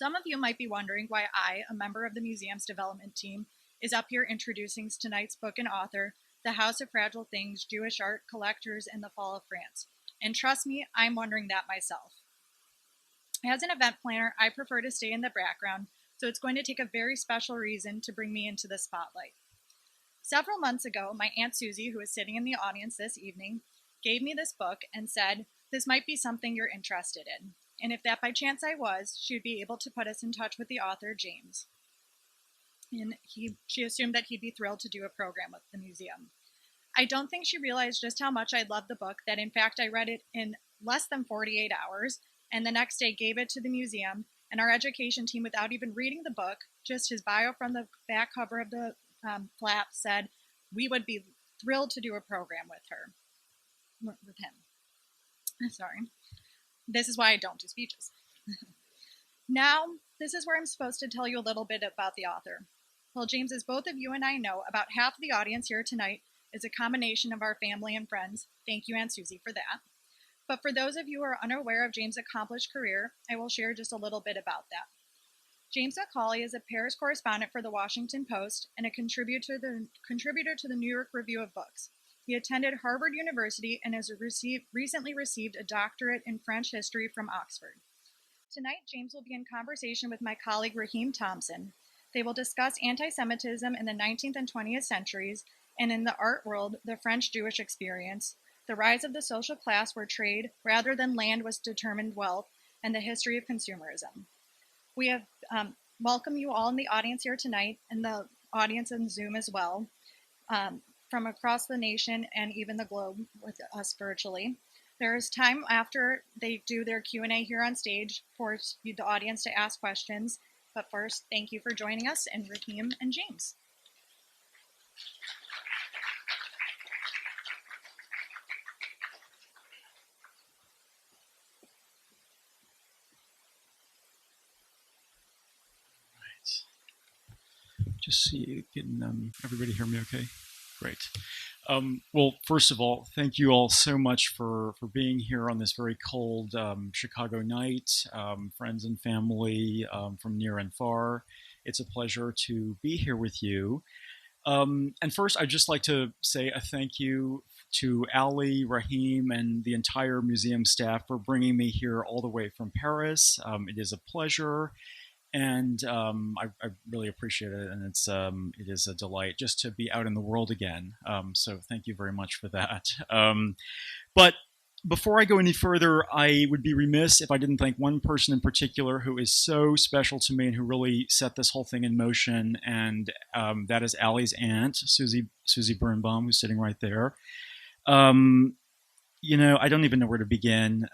Some of you might be wondering why I, a member of the museum's development team, is up here introducing tonight's book and author, The House of Fragile Things, Jewish Art Collectors in the Fall of France. And trust me, I'm wondering that myself. As an event planner, I prefer to stay in the background, so it's going to take a very special reason to bring me into the spotlight. Several months ago, my Aunt Susie, who is sitting in the audience this evening, gave me this book and said, "This might be something you're interested in." And if that by chance I was, she would be able to put us in touch with the author, James. And she assumed that he'd be thrilled to do a program with the museum. I don't think she realized just how much I loved the book, that in fact I read it in less than 48 hours, and the next day gave it to the museum, and our education team, without even reading the book, just his bio from the back cover of the flap, said we would be thrilled to do a program with him. Sorry. This is why I don't do speeches. Now, this is where I'm supposed to tell you a little bit about the author. Well, James, as both of you and I know, about half of the audience here tonight is a combination of our family and friends. Thank you, Aunt Susie, for that. But for those of you who are unaware of James' accomplished career, I will share just a little bit about that. James McAuley is a Paris correspondent for the Washington Post and a contributor to the New York Review of Books. He attended Harvard University and has recently received a doctorate in French history from Oxford. Tonight, James will be in conversation with my colleague Raheem Thompson. They will discuss anti-Semitism in the 19th and 20th centuries, and in the art world, the French-Jewish experience, the rise of the social class where trade rather than land was determined wealth, and the history of consumerism. We have welcomed you all in the audience here tonight, and the audience on Zoom as well, from across the nation and even the globe with us virtually. There is time after they do their Q&A here on stage for the audience to ask questions. But first, thank you for joining us, and Raheem and James. Just so you can, everybody hear me okay? Great. Well, first of all, thank you all so much for being here on this very cold Chicago night, friends and family from near and far. It's a pleasure to be here with you. And first, I'd just like to say a thank you to Ali, Raheem, and the entire museum staff for bringing me here all the way from Paris. It is a pleasure. And I really appreciate it, and it is a delight just to be out in the world again. So thank you very much for that. But before I go any further, I would be remiss if I didn't thank one person in particular who is so special to me and who really set this whole thing in motion, and that is Allie's aunt, Susie Birnbaum, who's sitting right there. You know, I don't even know where to begin.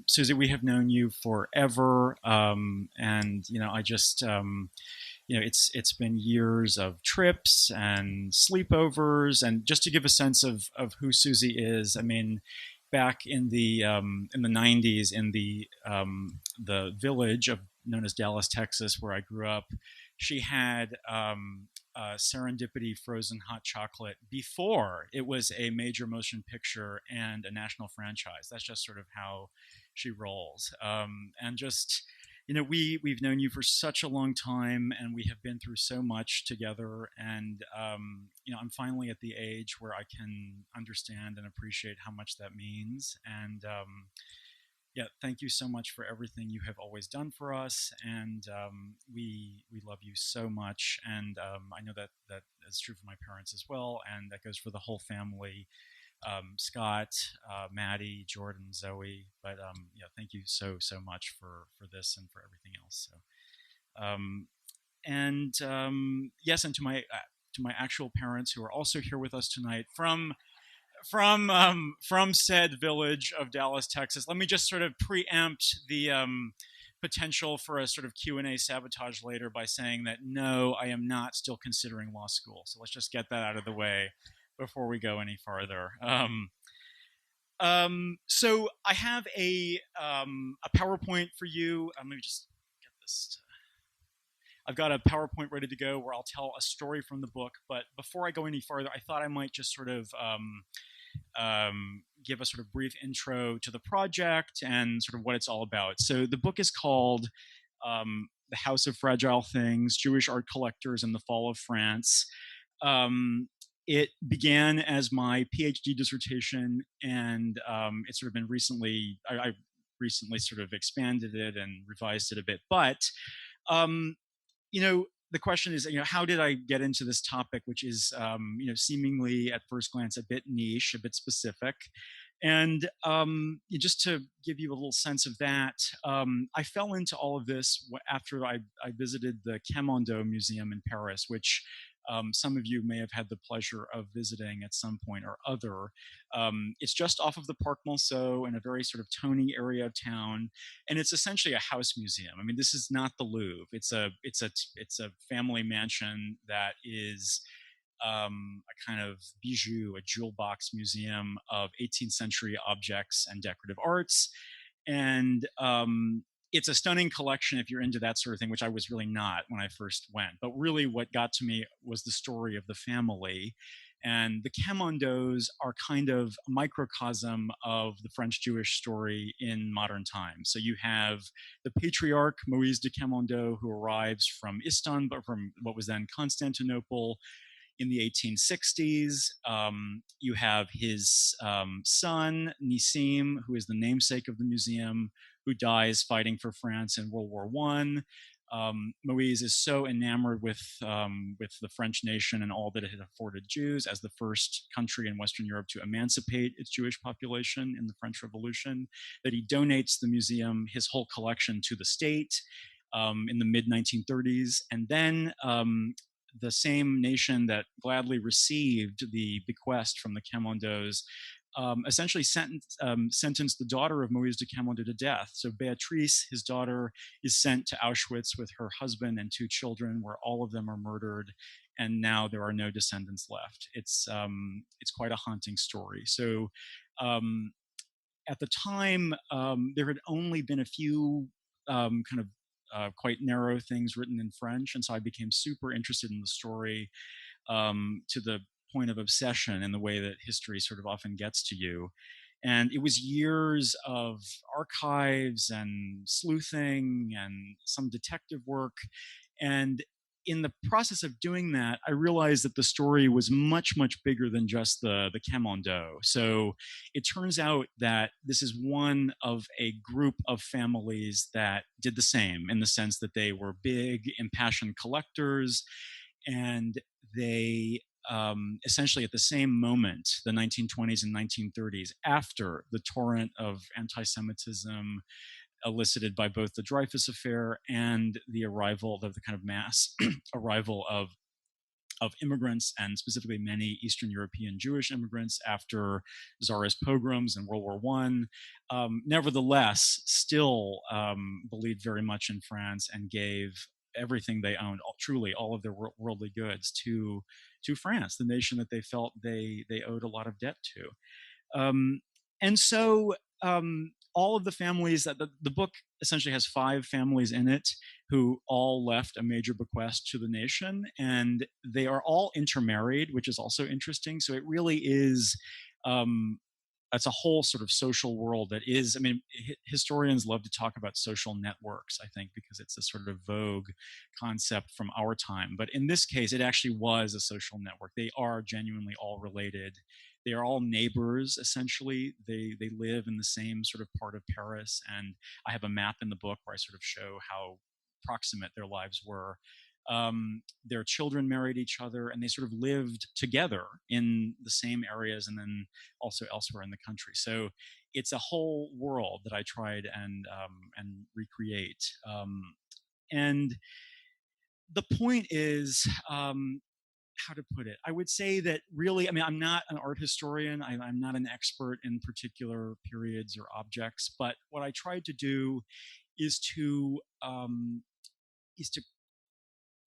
Susie, we have known you forever. And, you know, I just, you know, it's been years of trips and sleepovers. And just to give a sense of who Susie is, I mean, back in the 90s in the village known as Dallas, Texas, where I grew up, she had Serendipity frozen hot chocolate before it was a major motion picture and a national franchise. That's just sort of how she rolls. And just, you know, we've known you for such a long time, and we have been through so much together. And, you know, I'm finally at the age where I can understand and appreciate how much that means. And, yeah, thank you so much for everything you have always done for us, and we love you so much. And I know that is true for my parents as well, and that goes for the whole family. Scott, Maddie, Jordan, Zoe. But yeah, thank you so much for this and for everything else. So, yes, and to my actual parents who are also here with us tonight from said village of Dallas, Texas. Let me just sort of preempt the potential for a sort of Q&A sabotage later by saying that no, I am not still considering law school. So let's just get that out of the way before we go any farther. So I have a PowerPoint for you. Let me just get this. I've got a PowerPoint ready to go where I'll tell a story from the book. But before I go any farther, I thought I might just sort of give a sort of brief intro to the project and sort of what it's all about. So the book is called The House of Fragile Things, Jewish Art Collectors and the Fall of France. It began as my PhD dissertation, and it's sort of been recently, I recently sort of expanded it and revised it a bit. But, the question is, how did I get into this topic, which is, seemingly at first glance a bit niche, a bit specific. And just to give you a little sense of that, I fell into all of this after I visited the Kenwondo Museum in Paris, which some of you may have had the pleasure of visiting at some point or other. It's just off of the Parc Monceau in a very sort of Tony area of town, and it's essentially a house museum. I mean, this is not the Louvre. It's a family mansion that is a kind of bijou, a jewel box museum of 18th century objects and decorative arts. And it's a stunning collection if you're into that sort of thing, which I was really not when I first went. But really what got to me was the story of the family. And the Camundos are kind of a microcosm of the French Jewish story in modern times. So you have the patriarch, Maurice De Camundo, who arrives from Istanbul, from what was then Constantinople, in the 1860s. You have his son, Nissim, who is the namesake of the museum, who dies fighting for France in World War I. Moise is so enamored with the French nation and all that it had afforded Jews as the first country in Western Europe to emancipate its Jewish population in the French Revolution, that he donates the museum, his whole collection, to the state in the mid-1930s. And then the same nation that gladly received the bequest from the Camundos essentially sentenced the daughter of Maurice de Camundo to death. So Beatrice, his daughter, is sent to Auschwitz with her husband and 2 children, where all of them are murdered, and now there are no descendants left. It's quite a haunting story. So at the time, there had only been a few quite narrow things written in French, and so I became super interested in the story to the point of obsession in the way that history sort of often gets to you. And it was years of archives and sleuthing and some detective work. And in the process of doing that, I realized that the story was much, much bigger than just the Kenwondo. So it turns out that this is one of a group of families that did the same, in the sense that they were big, impassioned collectors, and they essentially at the same moment, the 1920s and 1930s, after the torrent of anti-Semitism elicited by both the Dreyfus Affair and the arrival of the kind of mass arrival of immigrants, and specifically many Eastern European Jewish immigrants after Tsarist pogroms in World War I, nevertheless still believed very much in France and gave everything they owned, truly all of their worldly goods, to France, the nation that they felt they owed a lot of debt to. And so all of the families that the book essentially has 5 families in it who all left a major bequest to the nation, and they are all intermarried, which is also interesting. So it really is it's a whole sort of social world that is, I mean, historians love to talk about social networks, I think, because it's a sort of vogue concept from our time. But in this case, it actually was a social network. They are genuinely all related. They are all neighbors, essentially. They live in the same sort of part of Paris. And I have a map in the book where I sort of show how proximate their lives were. Their children married each other, and they sort of lived together in the same areas and then also elsewhere in the country. So it's a whole world that I tried and recreate. And the point is, how to put it? I would say that really, I mean, I'm not an art historian. I'm not an expert in particular periods or objects, but what I tried to do is to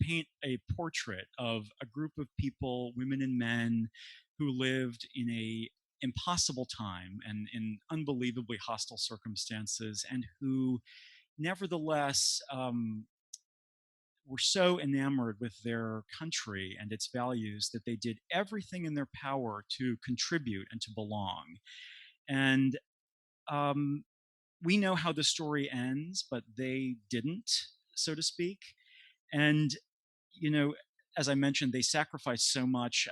paint a portrait of a group of people, women and men, who lived in a impossible time and in unbelievably hostile circumstances, and who nevertheless were so enamored with their country and its values that they did everything in their power to contribute and to belong. And we know how the story ends, but they didn't. so to speak. And you know, as I mentioned, they sacrificed so much.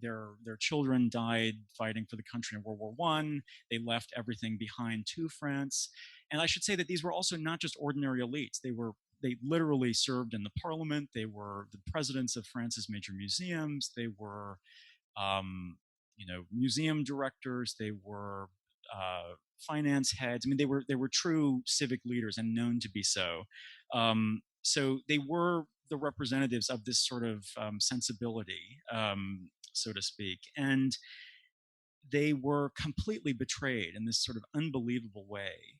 Their children died fighting for the country in World War One. They left everything behind to France, and I should say that these were also not just ordinary elites. They literally served in the parliament. They were the presidents of France's major museums. They were museum directors. They were finance heads. I mean, they were true civic leaders and known to be so. So they were the representatives of this sort of sensibility, so to speak, and they were completely betrayed in this sort of unbelievable way.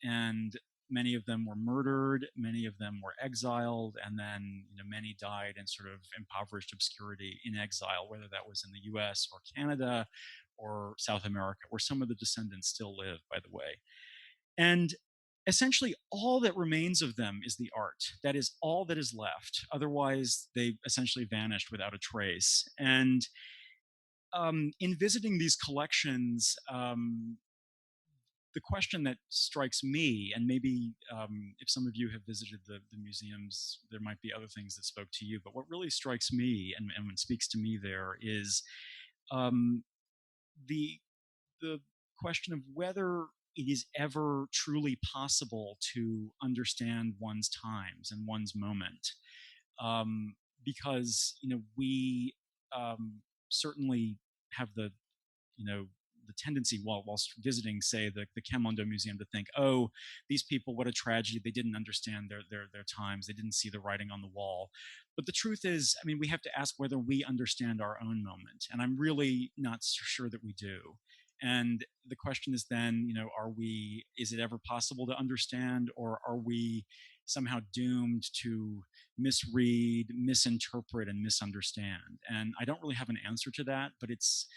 And many of them were murdered, many of them were exiled, and then many died in sort of impoverished obscurity in exile, whether that was in the U.S. or Canada or South America, where some of the descendants still live, by the way. And essentially all that remains of them is the art. That is all that is left. Otherwise, they essentially vanished without a trace. And in visiting these collections, the question that strikes me, and maybe if some of you have visited the museums, there might be other things that spoke to you, but what really strikes me and what speaks to me there is the question of whether it is ever truly possible to understand one's times and one's moment, because we certainly have the tendency whilst visiting, say, the Kenwondo Museum, to think, oh, these people, what a tragedy, they didn't understand their times, they didn't see the writing on the wall. But the truth is, I mean, we have to ask whether we understand our own moment, and I'm really not sure that we do. And the question is then, is it ever possible to understand, or are we somehow doomed to misread, misinterpret, and misunderstand? And I don't really have an answer to that, but it's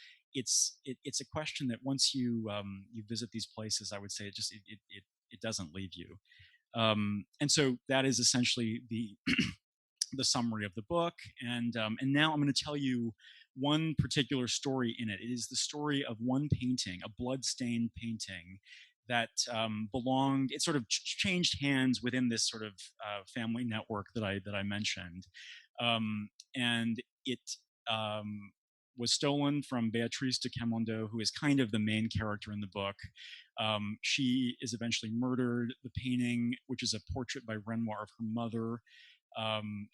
a question that once you visit these places, I would say it doesn't leave you. And so that is essentially the the summary of the book. And now I'm going to tell you one particular story in it. It is the story of one painting, a blood-stained painting that belonged. It sort of changed hands within this sort of family network that I mentioned, and it was stolen from Maurice De Camundo, who is kind of the main character in the book. She is eventually murdered. The painting, which is a portrait by Renoir of her mother,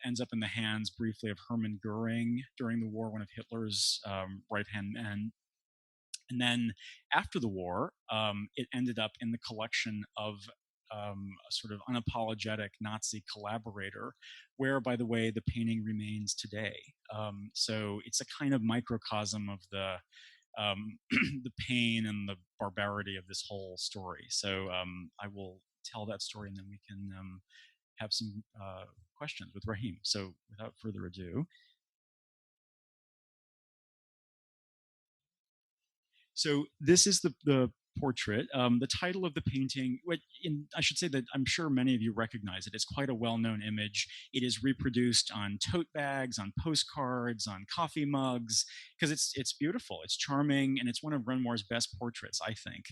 ends up in the hands briefly of Hermann Goering during the war, one of Hitler's right-hand men. And then after the war, it ended up in the collection of a sort of unapologetic Nazi collaborator, where, by the way, the painting remains today. So it's a kind of microcosm of the the pain and the barbarity of this whole story. So I will tell that story, and then we can have some questions with Raheem. So without further ado. So this is the portrait. The title of the painting, I should say that I'm sure many of you recognize it. It's quite a well-known image. It is reproduced on tote bags, on postcards, on coffee mugs, because it's beautiful, it's charming, and it's one of Renoir's best portraits, I think.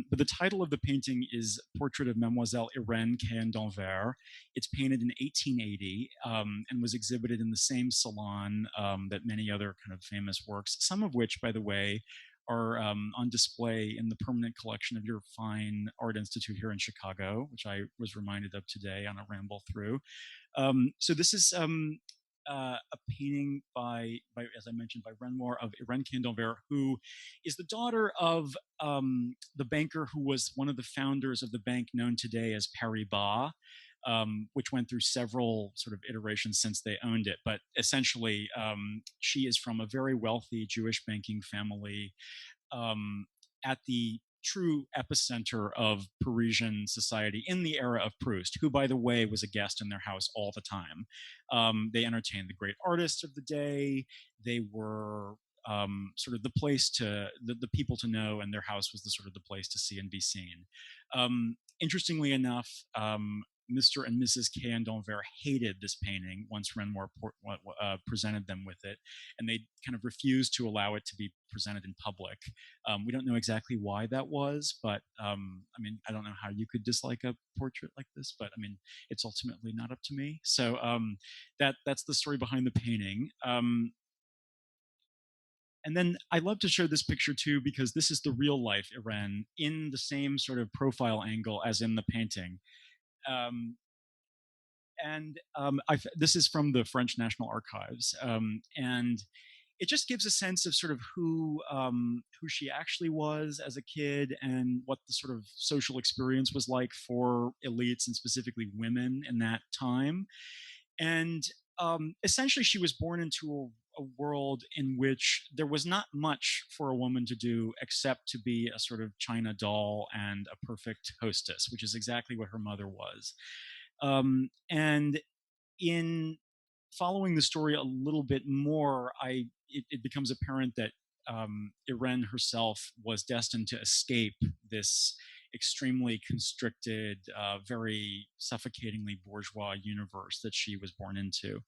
But the title of the painting is Portrait of Mademoiselle Irène Cahen d'Anvers. It's painted in 1880 and was exhibited in the same salon that many other kind of famous works, some of which, by the way, are on display in the permanent collection of your fine art institute here in Chicago, which I was reminded of today on a ramble through. So this is a painting by, as I mentioned, by Renoir, of Irène Cahen d'Anvers, who is the daughter of the banker who was one of the founders of the bank known today as Paribas, which went through several sort of iterations since they owned it. But essentially, she is from a very wealthy Jewish banking family at the true epicenter of Parisian society in the era of Proust, who, by the way, was a guest in their house all the time. They entertained the great artists of the day. They were sort of the place to, the people to know, and their house was the sort of the place to see and be seen. Interestingly enough, Mr. and Mrs. Candomber hated this painting once Renoir presented them with it, and they kind of refused to allow it to be presented in public. We don't know exactly why that was, but I mean, I don't know how you could dislike a portrait like this, but I mean, it's ultimately not up to me. So that's the story behind the painting. And then I love to show this picture too, because this is the real life Irene in the same sort of profile angle as in the painting. This is from the French National Archives, and it just gives a sense of sort of who she actually was as a kid and what the sort of social experience was like for elites and specifically women in that time. And essentially, she was born into a world in which there was not much for a woman to do except to be a sort of China doll and a perfect hostess, which is exactly what her mother was. And in following the story a little bit more, it becomes apparent that Irene herself was destined to escape this extremely constricted, very suffocatingly bourgeois universe that she was born into.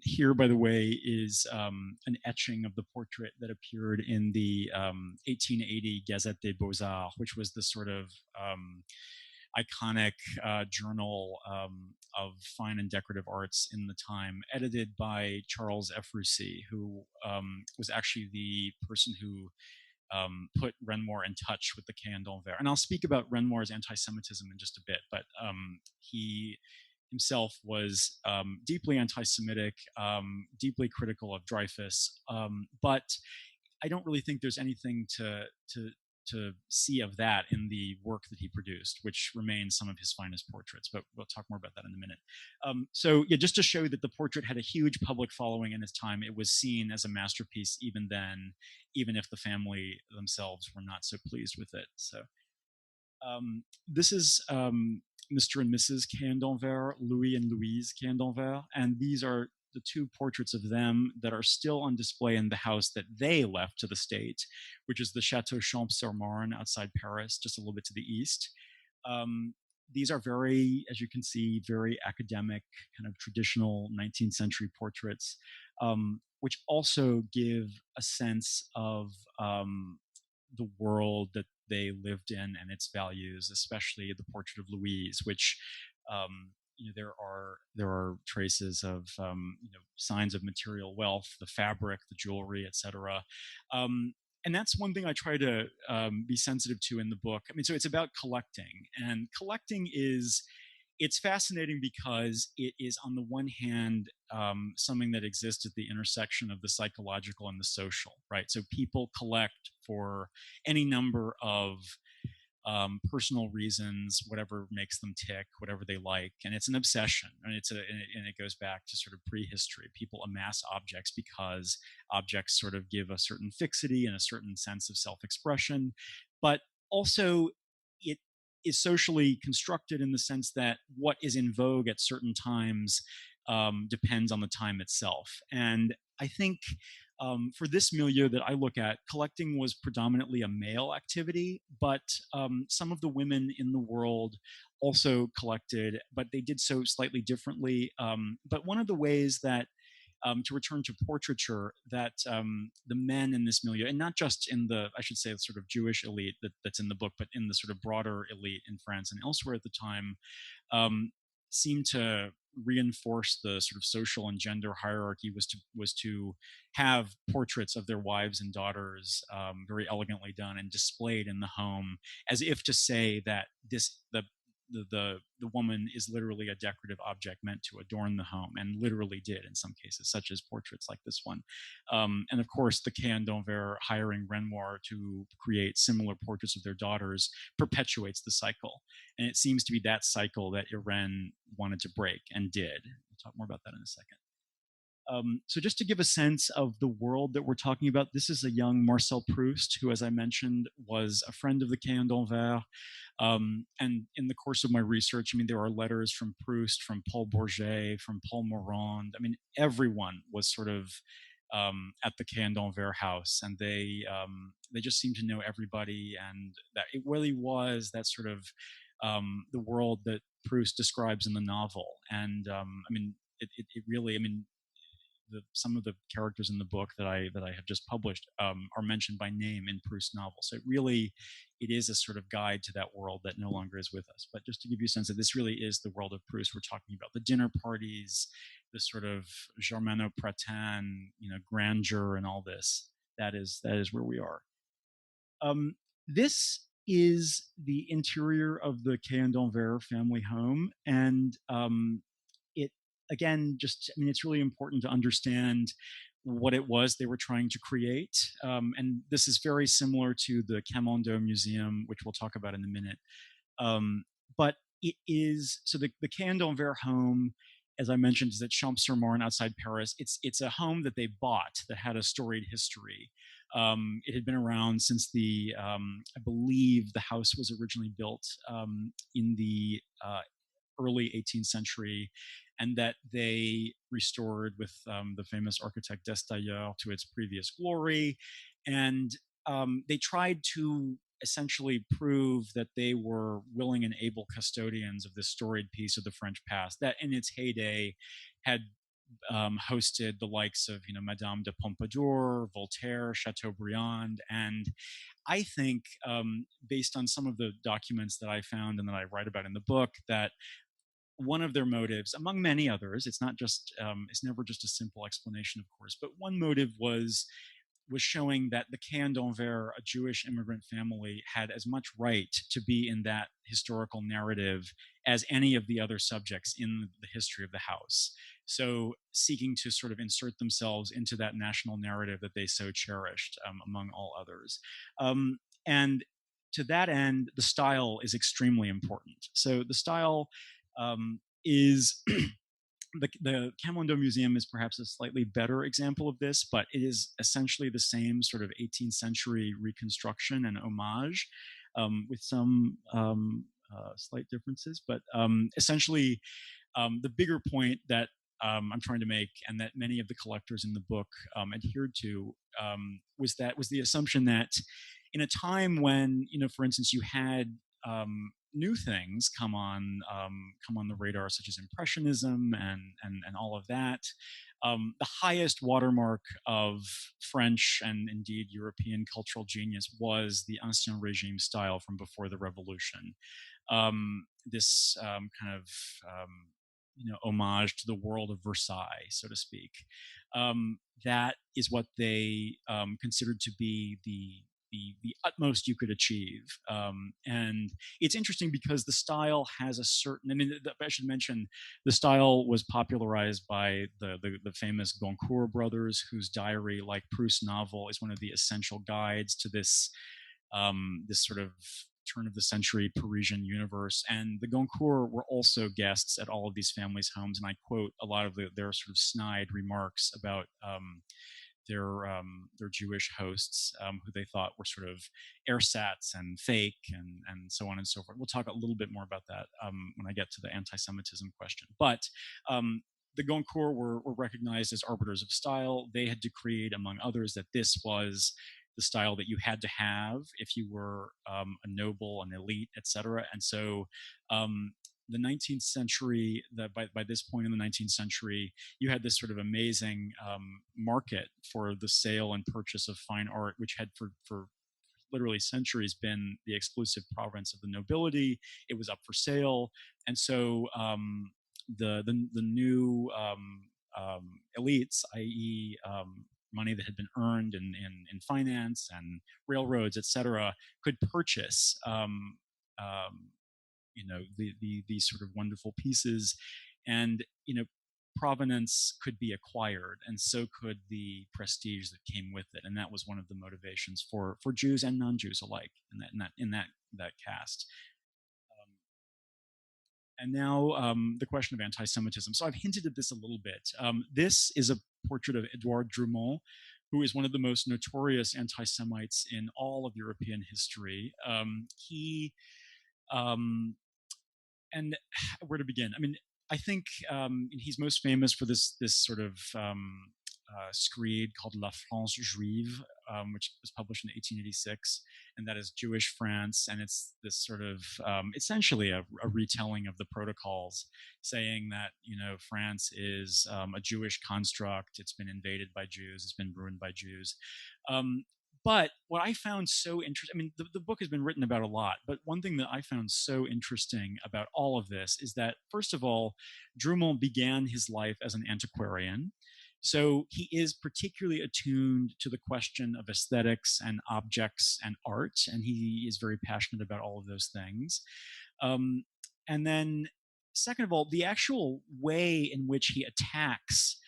Here, by the way, is an etching of the portrait that appeared in the 1880 Gazette des Beaux-Arts, which was the sort of iconic journal of fine and decorative arts in the time, edited by Charles F. Roussy, who was actually the person who put Renoir in touch with the Candomber. And I'll speak about Renoir's anti-Semitism in just a bit, but he himself was deeply anti-Semitic, deeply critical of Dreyfus, but I don't really think there's anything to see of that in the work that he produced, which remains some of his finest portraits, but we'll talk more about that in a minute. So yeah, just to show that the portrait had a huge public following in its time, it was seen as a masterpiece even then, even if the family themselves were not so pleased with it. So this is Mr. and Mrs. Candomber, Louis and Louise Candomber, and these are the two portraits of them that are still on display in the house that they left to the state, which is the Chateau Champs-sur-Marne outside Paris, just a little bit to the east. These are very, as you can see, very academic, kind of traditional 19th century portraits, which also give a sense of the world that they lived in and its values, especially the portrait of Louise, which there are traces of signs of material wealth, the fabric, the jewelry, etc. And that's one thing I try to be sensitive to in the book. I mean, so it's about collecting, and collecting it's fascinating because it is, on the one hand, something that exists at the intersection of the psychological and the social, right? So people collect for any number of personal reasons, whatever makes them tick, whatever they like, and it's an obsession, and it goes back to sort of prehistory. People amass objects because objects sort of give a certain fixity and a certain sense of self-expression, but also it is socially constructed in the sense that what is in vogue at certain times depends on the time itself. And I think for this milieu that I look at, collecting was predominantly a male activity, but some of the women in the world also collected, but they did so slightly differently. But one of the ways that, to return to portraiture, that the men in this milieu, and not just in the, I should say, sort of Jewish elite that's in the book, but in the sort of broader elite in France and elsewhere at the time, seemed to reinforce the sort of social and gender hierarchy was to have portraits of their wives and daughters very elegantly done and displayed in the home, as if to say that the woman is literally a decorative object meant to adorn the home, and literally did in some cases, such as portraits like this one. And of course, the Candomber hiring Renoir to create similar portraits of their daughters perpetuates the cycle. And it seems to be that cycle that Irene wanted to break, and did. We'll talk more about that in a second. So just to give a sense of the world that we're talking about, this is a young Marcel Proust, who, as I mentioned, was a friend of the Candomber. And in the course of my research, I mean, there are letters from Proust, from Paul Bourget, from Paul Morand. I mean, everyone was sort of at the Candomber house, and they just seemed to know everybody, and that it really was that sort of the world that Proust describes in the novel. And it really, some of the characters in the book that I have just published are mentioned by name in Proust's novel. So it is a sort of guide to that world that no longer is with us. But just to give you a sense that this really is the world of Proust, we're talking about the dinner parties, the sort of Germano-Pratin, grandeur, and all this. That is where we are. This is the interior of the Kenwondo family home, and again, it's really important to understand what it was they were trying to create. And this is very similar to the Kenwondo Museum, which we'll talk about in a minute. But it is, so the Kenwondo home, as I mentioned, is at Champs-sur-Marne outside Paris. It's a home that they bought that had a storied history. It had been around since I believe the house was originally built in the early 18th century, and that they restored with the famous architect Destailleur to its previous glory. And they tried to essentially prove that they were willing and able custodians of this storied piece of the French past that in its heyday had hosted the likes of Madame de Pompadour, Voltaire, Chateaubriand. And I think, based on some of the documents that I found and that I write about in the book, that one of their motives, among many others, it's never just a simple explanation, of course, but one motive was showing that the Kenwondo, a Jewish immigrant family, had as much right to be in that historical narrative as any of the other subjects in the history of the house. So seeking to sort of insert themselves into that national narrative that they so cherished, among all others. And to that end, the style is extremely important. So the style is the Kenwondo Museum is perhaps a slightly better example of this, but it is essentially the same sort of 18th century reconstruction and homage, with some slight differences. But essentially, the bigger point that I'm trying to make, and that many of the collectors in the book adhered to, was the assumption that in a time when, for instance, you had new things come on the radar, such as Impressionism and all of that. The highest watermark of French and indeed European cultural genius was the Ancien Régime style from before the Revolution. This kind of homage to the world of Versailles, so to speak. That is what they considered to be the utmost you could achieve. And it's interesting because the style has a certain, I should mention, the style was popularized by the famous Goncourt brothers, whose diary, like Proust's novel, is one of the essential guides to this sort of turn of the century Parisian universe. And the Goncourt were also guests at all of these families' homes. And I quote a lot of their sort of snide remarks about their Jewish hosts, who they thought were sort of ersatz and fake and so on and so forth. We'll talk a little bit more about that when I get to the anti-Semitism question. But the Goncourt were recognized as arbiters of style. They had decreed, among others, that this was the style that you had to have if you were a noble, an elite, etc. And so the 19th century, by this point in the 19th century, you had this sort of amazing market for the sale and purchase of fine art, which had for literally centuries been the exclusive province of the nobility. It was up for sale. And so the new elites, i.e., money that had been earned in finance and railroads, etc., could purchase these sort of wonderful pieces, and provenance could be acquired, and so could the prestige that came with it. And that was one of the motivations for Jews and non-Jews alike in that cast. And now the question of anti-Semitism. So I've hinted at this a little bit. This is a portrait of Edouard Drumont, who is one of the most notorious anti-Semites in all of European history. And where to begin? I think he's most famous for this sort of screed called La France Juive, which was published in 1886, and that is Jewish France. And it's this sort of essentially a retelling of the protocols, saying that France is a Jewish construct. It's been invaded by Jews. It's been ruined by Jews. But what I found so interesting, I mean, the book has been written about a lot, but one thing that I found so interesting about all of this is that, first of all, Drummond began his life as an antiquarian. So he is particularly attuned to the question of aesthetics and objects and art, and he is very passionate about all of those things. And then, second of all, the actual way in which he attacks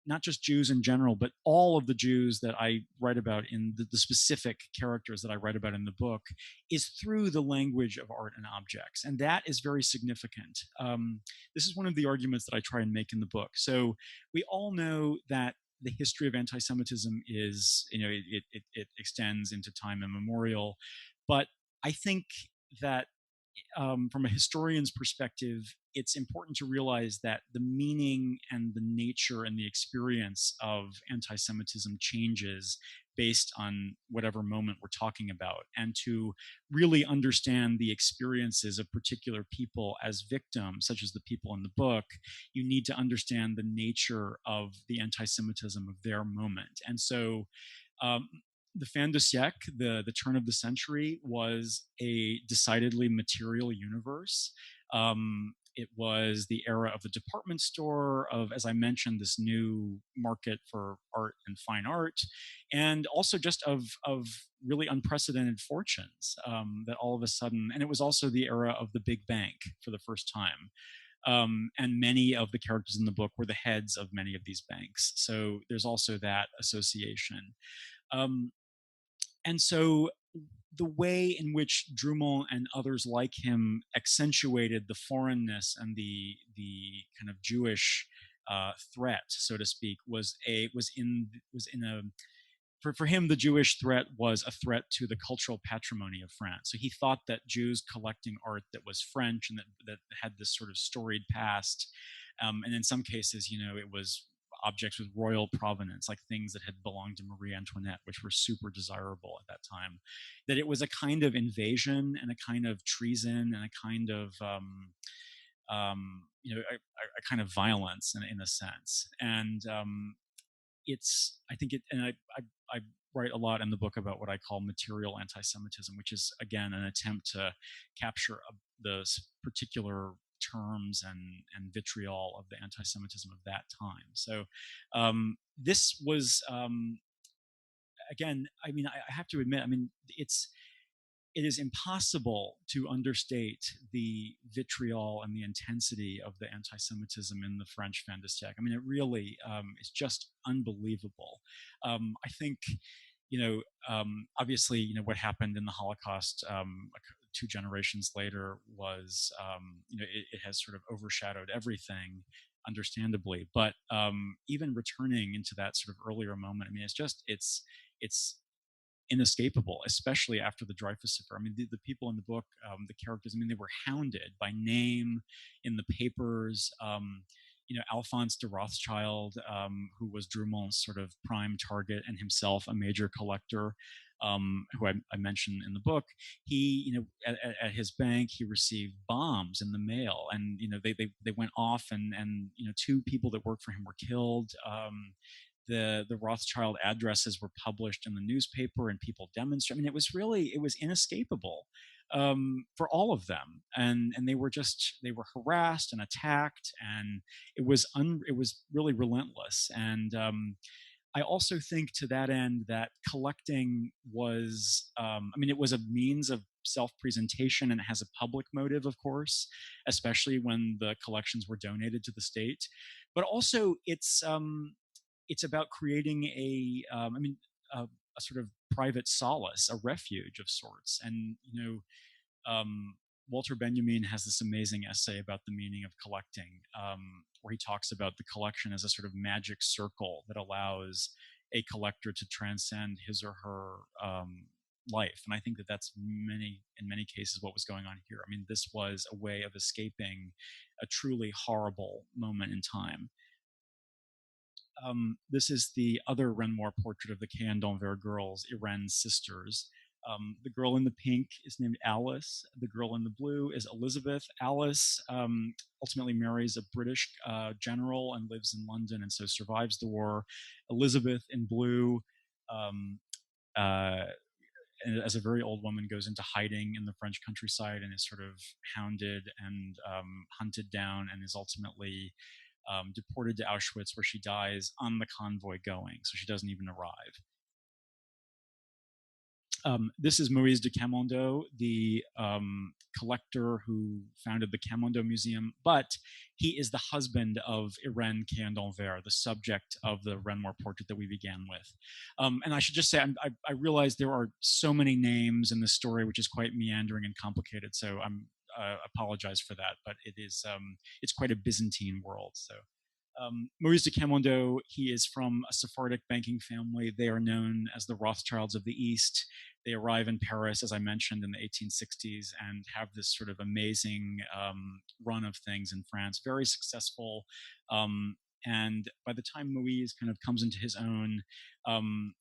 not just Jews in general, but all of the Jews that I write about in the specific characters that I write about in the book is through the language of art and objects. And that is very significant. This is one of the arguments that I try and make in the book. So we all know that the history of anti-Semitism is, it extends into time immemorial. But I think that from a historian's perspective, it's important to realize that the meaning and the nature and the experience of anti-Semitism changes based on whatever moment we're talking about. And to really understand the experiences of particular people as victims, such as the people in the book, you need to understand the nature of the anti-Semitism of their moment. And so the fin de siècle, the turn of the century, was a decidedly material universe. It was the era of the department store, of, as I mentioned, this new market for art and fine art, and also just of really unprecedented fortunes that all of a sudden, and it was also the era of the big bank for the first time. And many of the characters in the book were the heads of many of these banks. So there's also that association. And so the way in which Drummond and others like him accentuated the foreignness and the kind of Jewish threat, so to speak, for him, the Jewish threat was a threat to the cultural patrimony of France. So he thought that Jews collecting art that was French and that had this sort of storied past, and in some cases, it was objects with royal provenance, like things that had belonged to Marie Antoinette, which were super desirable at that time, that it was a kind of invasion and a kind of treason and a kind of a kind of violence in a sense. And I think it, and I write a lot in the book about what I call material anti-Semitism, which is, again, an attempt to capture the particular terms and vitriol of the anti-Semitism of that time. So this was, again, I mean, I have to admit, I mean, it is impossible to understate the vitriol and the intensity of the anti-Semitism in the French fin de siècle. I mean, it really is just unbelievable. I think, obviously, what happened in the Holocaust 2 generations later was, it has sort of overshadowed everything, understandably. But even returning into that sort of earlier moment, I mean, it's inescapable, especially after the Dreyfus Affair. I mean, the people in the book, the characters, I mean, they were hounded by name in the papers. Alphonse de Rothschild, who was Drummond's sort of prime target and himself a major collector, who I mentioned in the book, he, at his bank, he received bombs in the mail, and they went off, and 2 people that worked for him were killed. The Rothschild addresses were published in the newspaper, and people demonstrated. I mean, it was inescapable for all of them, and they were harassed and attacked, and it was really relentless. And I also think, to that end, that collecting was, it was a means of self-presentation, and it has a public motive, of course, especially when the collections were donated to the state. But also, it's about creating a sort of private solace, a refuge of sorts. And Walter Benjamin has this amazing essay about the meaning of collecting, where he talks about the collection as a sort of magic circle that allows a collector to transcend his or her life. And I think that that's in many cases what was going on here. I mean, this was a way of escaping a truly horrible moment in time. This is the other Renoir portrait of the Caen d'Anvers girls, Irene's sisters. The girl in the pink is named Alice. The girl in the blue is Elizabeth. Alice ultimately marries a British general and lives in London, and so survives the war. Elizabeth in blue, um, uh, as a very old woman, goes into hiding in the French countryside and is sort of hounded and hunted down, and is ultimately deported to Auschwitz, where she dies on the convoy going. So she doesn't even arrive. This is Maurice De Camundo, the collector who founded the Kenwondo Museum, but he is the husband of Irene Caen d'Anvers, the subject of the Renoir portrait that we began with. And I should just say, I realize there are so many names in this story, which is quite meandering and complicated, so I'm apologize for that, but it's quite a Byzantine world. So Maurice de Camundo, he is from a Sephardic banking family. They are known as the Rothschilds of the East. They arrive in Paris, as I mentioned, in the 1860s and have this sort of amazing run of things in France, very successful. And by the time Moise kind of comes into his own,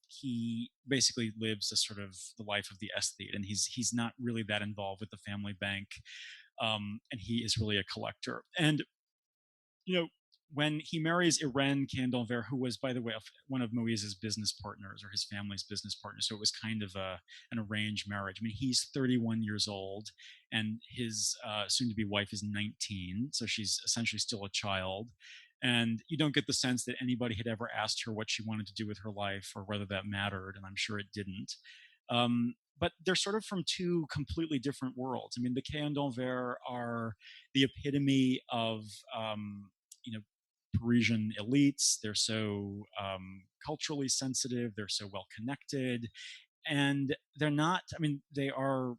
he basically lives a sort of the life of the aesthete, and he's not really that involved with the family bank, and he is really a collector. And when he marries Irene Caen d'Anvers, who was, by the way, one of Moise's business partners or his family's business partner, so it was kind of an arranged marriage. I mean, he's 31 years old, and his soon-to-be wife is 19, so she's essentially still a child. And you don't get the sense that anybody had ever asked her what she wanted to do with her life or whether that mattered, and I'm sure it didn't. But they're sort of from two completely different worlds. I mean, the Caen d'Anvers are the epitome of, Parisian elites. They're so culturally sensitive. They're so well connected, and they're not. I mean, they are.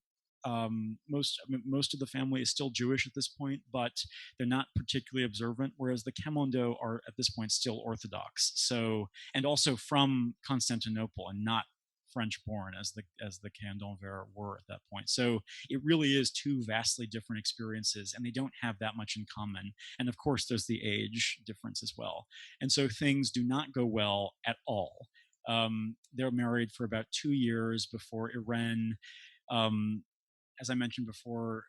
Most of the family is still Jewish at this point, but they're not particularly observant. Whereas the Kenwondo are at this point still Orthodox. So, and also from Constantinople and not French-born as the Caen d'Anvers were at that point. So it really is two vastly different experiences, and they don't have that much in common. And of course, there's the age difference as well. And so things do not go well at all. They're married for about 2 years before Irene, as I mentioned before,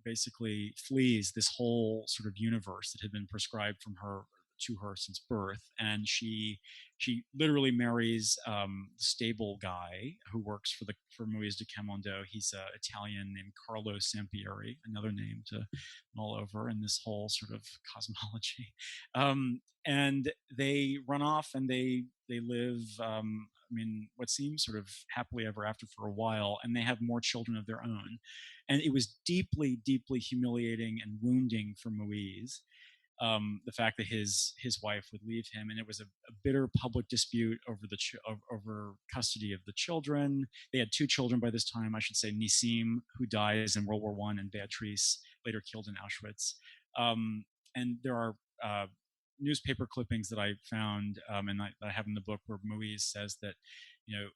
basically flees this whole sort of universe that had been prescribed to her since birth, and she literally marries the stable guy who works for Maurice de Camundo. He's an Italian named Carlo Sampieri, another name to mull over in this whole sort of cosmology. And they run off and they live, what seems sort of happily ever after for a while, and they have more children of their own. And it was deeply, deeply humiliating and wounding for Moise. The fact that his wife would leave him, and it was a bitter public dispute over custody of the children. They had 2 children by this time, I should say, Nissim, who dies in World War I, and Beatrice, later killed in Auschwitz. And there are newspaper clippings that I found, and I have in the book, where Moise says that, the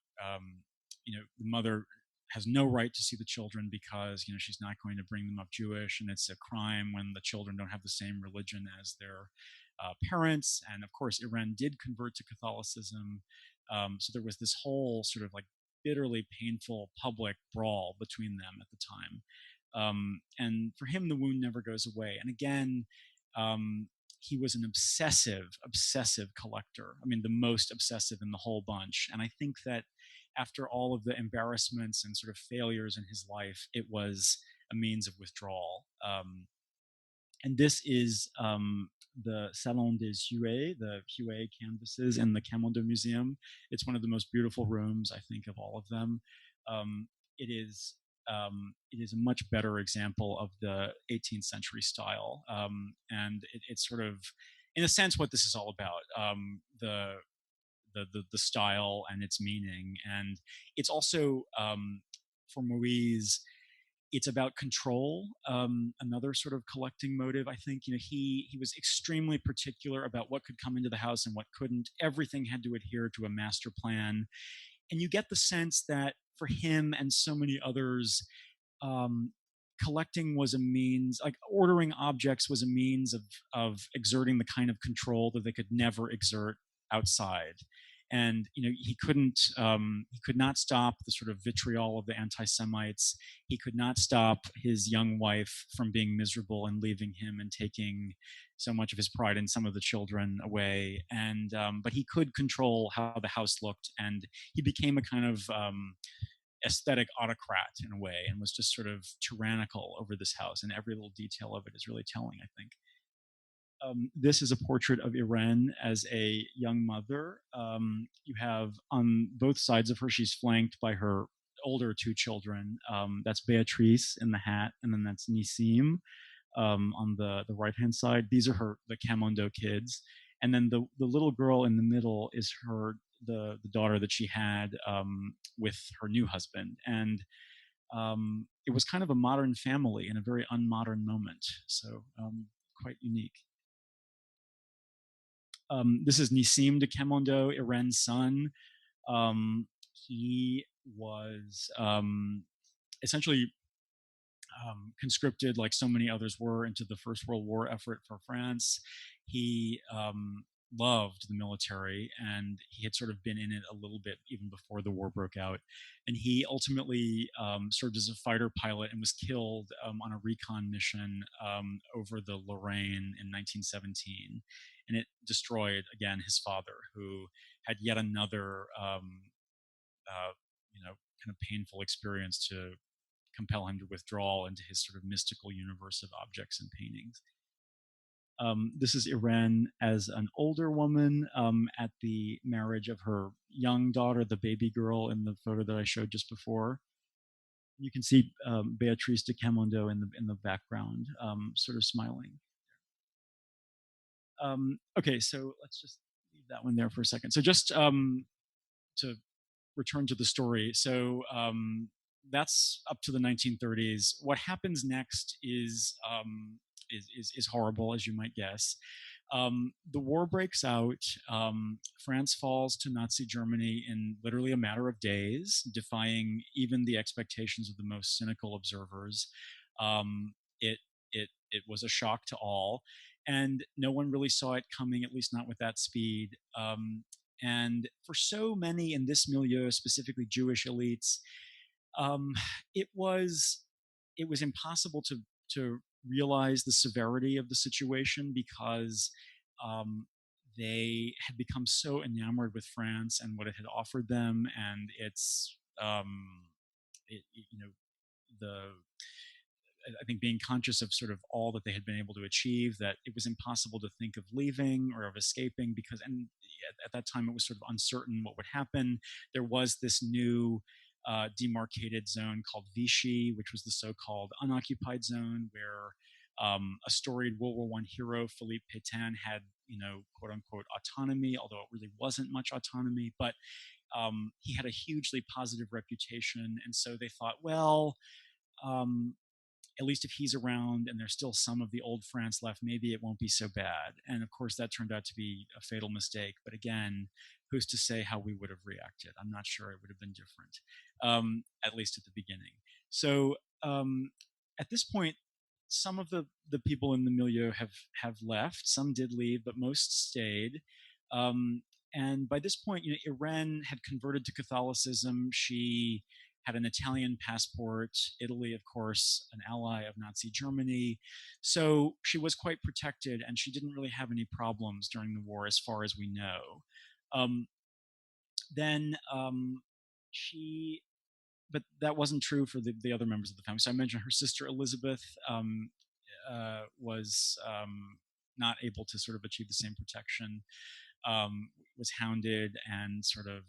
mother has no right to see the children because she's not going to bring them up Jewish, and it's a crime when the children don't have the same religion as their parents. And of course, Irene did convert to Catholicism, so there was this whole sort of like bitterly painful public brawl between them at the time. And for him, the wound never goes away. And again, he was an obsessive collector. I mean, the most obsessive in the whole bunch. And I think that after all of the embarrassments and sort of failures in his life, it was a means of withdrawal. And this is the Salon des Huées, the Huées canvases in the Kenwondo Museum. It's one of the most beautiful rooms, I think, of all of them. It is a much better example of the 18th century style. And it's sort of, in a sense, what this is all about, the style and its meaning. And it's also, for Moise, it's about control, another sort of collecting motive. I think, he was extremely particular about what could come into the house and what couldn't. Everything had to adhere to a master plan. And you get the sense that for him and so many others, collecting was a means, like ordering objects was a means of exerting the kind of control that they could never exert outside. And he could not stop the sort of vitriol of the anti-Semites. He could not stop his young wife from being miserable and leaving him and taking so much of his pride in some of the children away. And but he could control how the house looked, and he became a kind of aesthetic autocrat in a way, and was just sort of tyrannical over this house. And every little detail of it is really telling, I think. This is a portrait of Irene as a young mother. You have on both sides of her, she's flanked by her older two children. That's Beatrice in the hat, and then that's Nissim on the right-hand side. These are the Camundo kids. And then the little girl in the middle is the daughter that she had with her new husband. And it was kind of a modern family in a very unmodern moment. So quite unique. This is Nissim de Camundo, Irene's son. He was essentially conscripted, like so many others were, into the First World War effort for France. He loved the military, and he had sort of been in it a little bit even before the war broke out. And he ultimately served as a fighter pilot and was killed on a recon mission over the Lorraine in 1917. And it destroyed, again, his father, who had yet another, kind of painful experience to compel him to withdraw into his sort of mystical universe of objects and paintings. This is Irene as an older woman at the marriage of her young daughter, the baby girl, in the photo that I showed just before. You can see Maurice De Camundo in the background, sort of smiling. Okay, so let's just leave that one there for a second. So just to return to the story. So that's up to the 1930s. What happens next is horrible, as you might guess. The war breaks out. France falls to Nazi Germany in literally a matter of days, defying even the expectations of the most cynical observers. It was a shock to all, and no one really saw it coming, at least not with that speed. And for so many in this milieu, specifically Jewish elites, it was impossible to realize the severity of the situation, because they had become so enamored with France and what it had offered them, and I think being conscious of sort of all that they had been able to achieve, that it was impossible to think of leaving or of escaping, because at that time it was sort of uncertain what would happen. There was this new demarcated zone called Vichy, which was the so-called unoccupied zone, where a storied World War I hero, Philippe Pétain, had, quote unquote autonomy, although it really wasn't much autonomy, but he had a hugely positive reputation. And so they thought, well, at least if he's around and there's still some of the old France left, maybe it won't be so bad. And of course, that turned out to be a fatal mistake. But again, who's to say how we would have reacted? I'm not sure it would have been different, at least at the beginning. So at this point, some of the people in the milieu have left. Some did leave, but most stayed. And by this point, Irene had converted to Catholicism. She had an Italian passport. Italy, of course, an ally of Nazi Germany. So she was quite protected, and she didn't really have any problems during the war, as far as we know. But that wasn't true for the other members of the family. So I mentioned her sister Elizabeth was not able to sort of achieve the same protection, was hounded and sort of,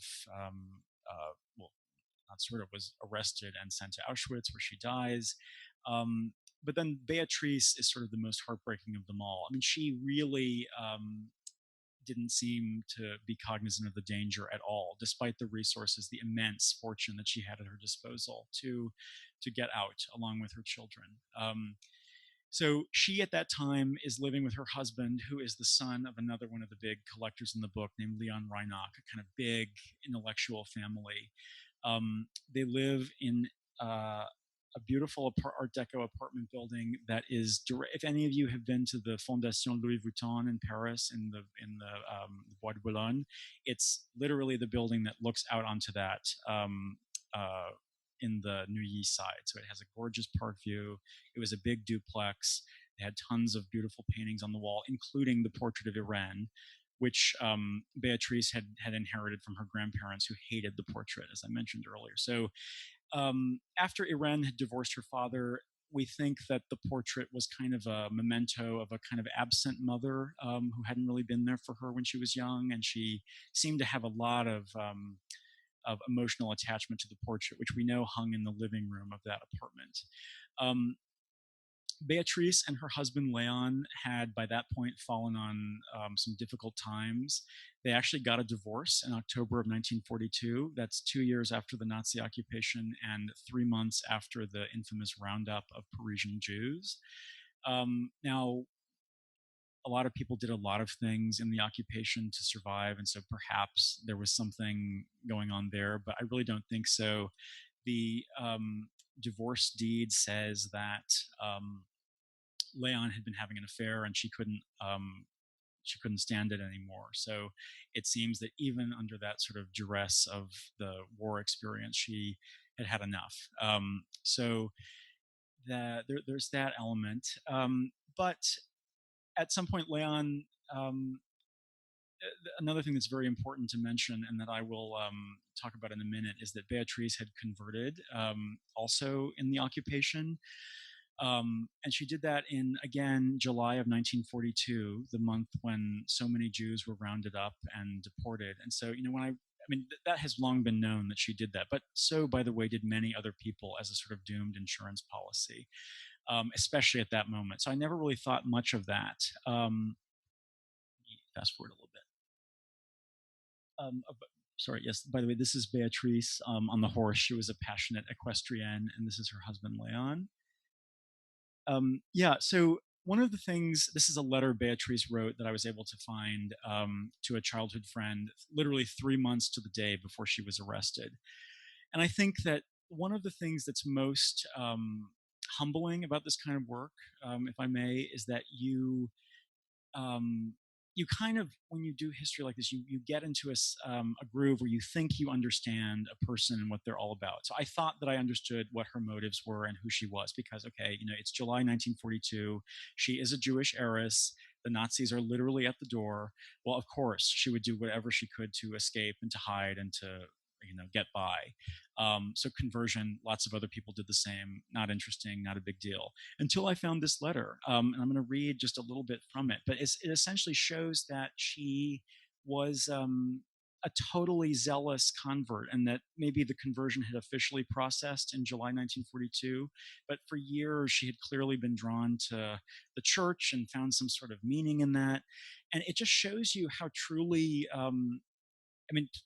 was arrested and sent to Auschwitz, where she dies. But then Beatrice is sort of the most heartbreaking of them all. I mean, she really didn't seem to be cognizant of the danger at all, despite the resources, the immense fortune that she had at her disposal to get out along with her children. So she, at that time, is living with her husband, who is the son of another one of the big collectors in the book, named Leon Reinach, a kind of big intellectual family. They live in a beautiful Art Deco apartment building that is direct. If any of you have been to the Fondation Louis Vuitton in Paris in the Bois de Boulogne, it's literally the building that looks out onto that in the Neuilly side. So it has a gorgeous park view. It was a big duplex. They had tons of beautiful paintings on the wall, including the portrait of Irene, which Beatrice had inherited from her grandparents, who hated the portrait, as I mentioned earlier. So after Irene had divorced her father, we think that the portrait was kind of a memento of a kind of absent mother who hadn't really been there for her when she was young, and she seemed to have a lot of emotional attachment to the portrait, which we know hung in the living room of that apartment. Beatrice and her husband Leon had by that point fallen on some difficult times. They actually got a divorce in October of 1942. That's 2 years after the Nazi occupation and 3 months after the infamous roundup of Parisian Jews. Now, a lot of people did a lot of things in the occupation to survive, and so perhaps there was something going on there, but I really don't think so. The divorce deed says that Leon had been having an affair, and she couldn't stand it anymore. So it seems that even under that sort of duress of the war experience, she had had enough. So there's that element. But at some point, Leon. Another thing that's very important to mention, and that I will talk about in a minute, is that Beatrice had converted also in the occupation. And she did that in, again, July of 1942, the month when so many Jews were rounded up and deported. And so, that has long been known that she did that. But so, by the way, did many other people as a sort of doomed insurance policy, especially at that moment. So I never really thought much of that. Fast forward a little bit. Sorry, yes, by the way, this is Beatrice on the horse. She was a passionate equestrienne, and this is her husband, Leon. So one of the things, this is a letter Beatrice wrote that I was able to find to a childhood friend literally 3 months to the day before she was arrested. And I think that one of the things that's most humbling about this kind of work, if I may, is that you kind of, when you do history like this, you get into a groove where you think you understand a person and what they're all about. So I thought that I understood what her motives were and who she was, because, okay, it's July 1942. She is a Jewish heiress. The Nazis are literally at the door. Well, of course, she would do whatever she could to escape and to hide and to get by. So conversion, lots of other people did the same. Not interesting, not a big deal. Until I found this letter. And I'm going to read just a little bit from it. But it essentially shows that she was a totally zealous convert, and that maybe the conversion had officially processed in July 1942. But for years, she had clearly been drawn to the church and found some sort of meaning in that. And it just shows you how truly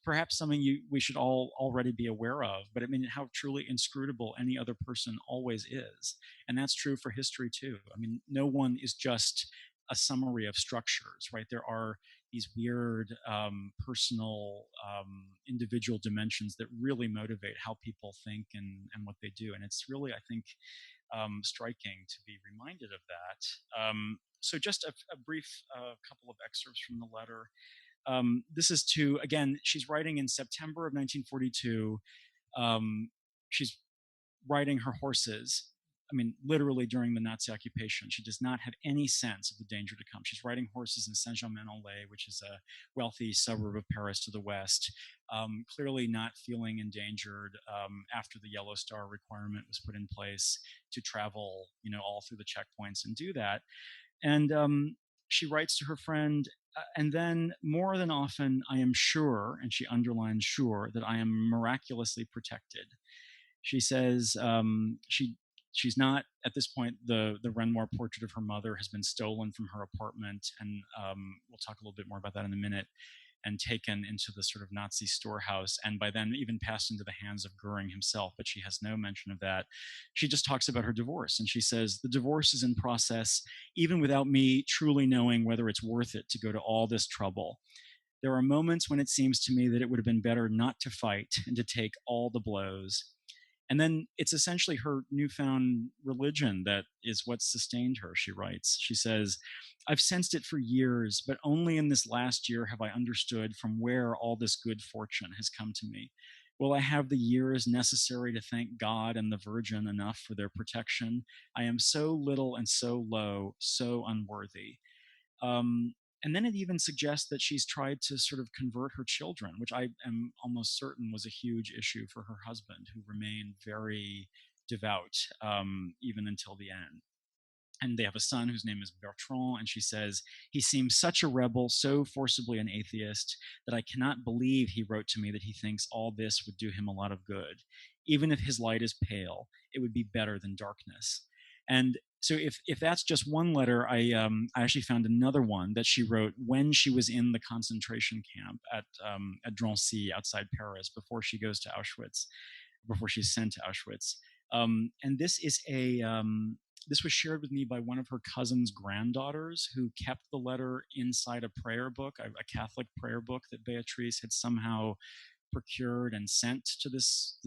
perhaps something we should all already be aware of, but how truly inscrutable any other person always is. And that's true for history too. No one is just a summary of structures, right? There are these weird, personal, individual dimensions that really motivate how people think and what they do. And it's really, I think, striking to be reminded of that. So just a brief couple of excerpts from the letter. This is again, she's writing in September of 1942. She's riding her horses. Literally during the Nazi occupation. She does not have any sense of the danger to come. She's riding horses in Saint-Germain-en-Laye, which is a wealthy suburb of Paris to the west, clearly not feeling endangered after the Yellow Star requirement was put in place to travel, all through the checkpoints and do that. And she writes to her friend, and then more than often, I am sure, and she underlines sure, that I am miraculously protected. She says she's not, at this point, the Renoir portrait of her mother has been stolen from her apartment, and we'll talk a little bit more about that in a minute, and taken into the sort of Nazi storehouse, and by then even passed into the hands of Goering himself, but she has no mention of that. She just talks about her divorce, and she says, the divorce is in process, even without me truly knowing whether it's worth it to go to all this trouble. There are moments when it seems to me that it would have been better not to fight and to take all the blows. And then it's essentially her newfound religion that is what sustained her, she writes. She says, I've sensed it for years, but only in this last year have I understood from where all this good fortune has come to me. Will I have the years necessary to thank God and the Virgin enough for their protection? I am so little and so low, so unworthy. Um, and then it even suggests that she's tried to sort of convert her children, which I am almost certain was a huge issue for her husband, who remained very devout even until the end. And they have a son whose name is Bertrand, and she says, he seems such a rebel, so forcibly an atheist, that I cannot believe he wrote to me that he thinks all this would do him a lot of good. Even if his light is pale, it would be better than darkness. And so if that's just one letter, I actually found another one that she wrote when she was in the concentration camp at Drancy outside Paris before she goes to Auschwitz, before she's sent to Auschwitz. And this was shared with me by one of her cousin's granddaughters, who kept the letter inside a prayer book, a Catholic prayer book that Beatrice had somehow procured and sent to this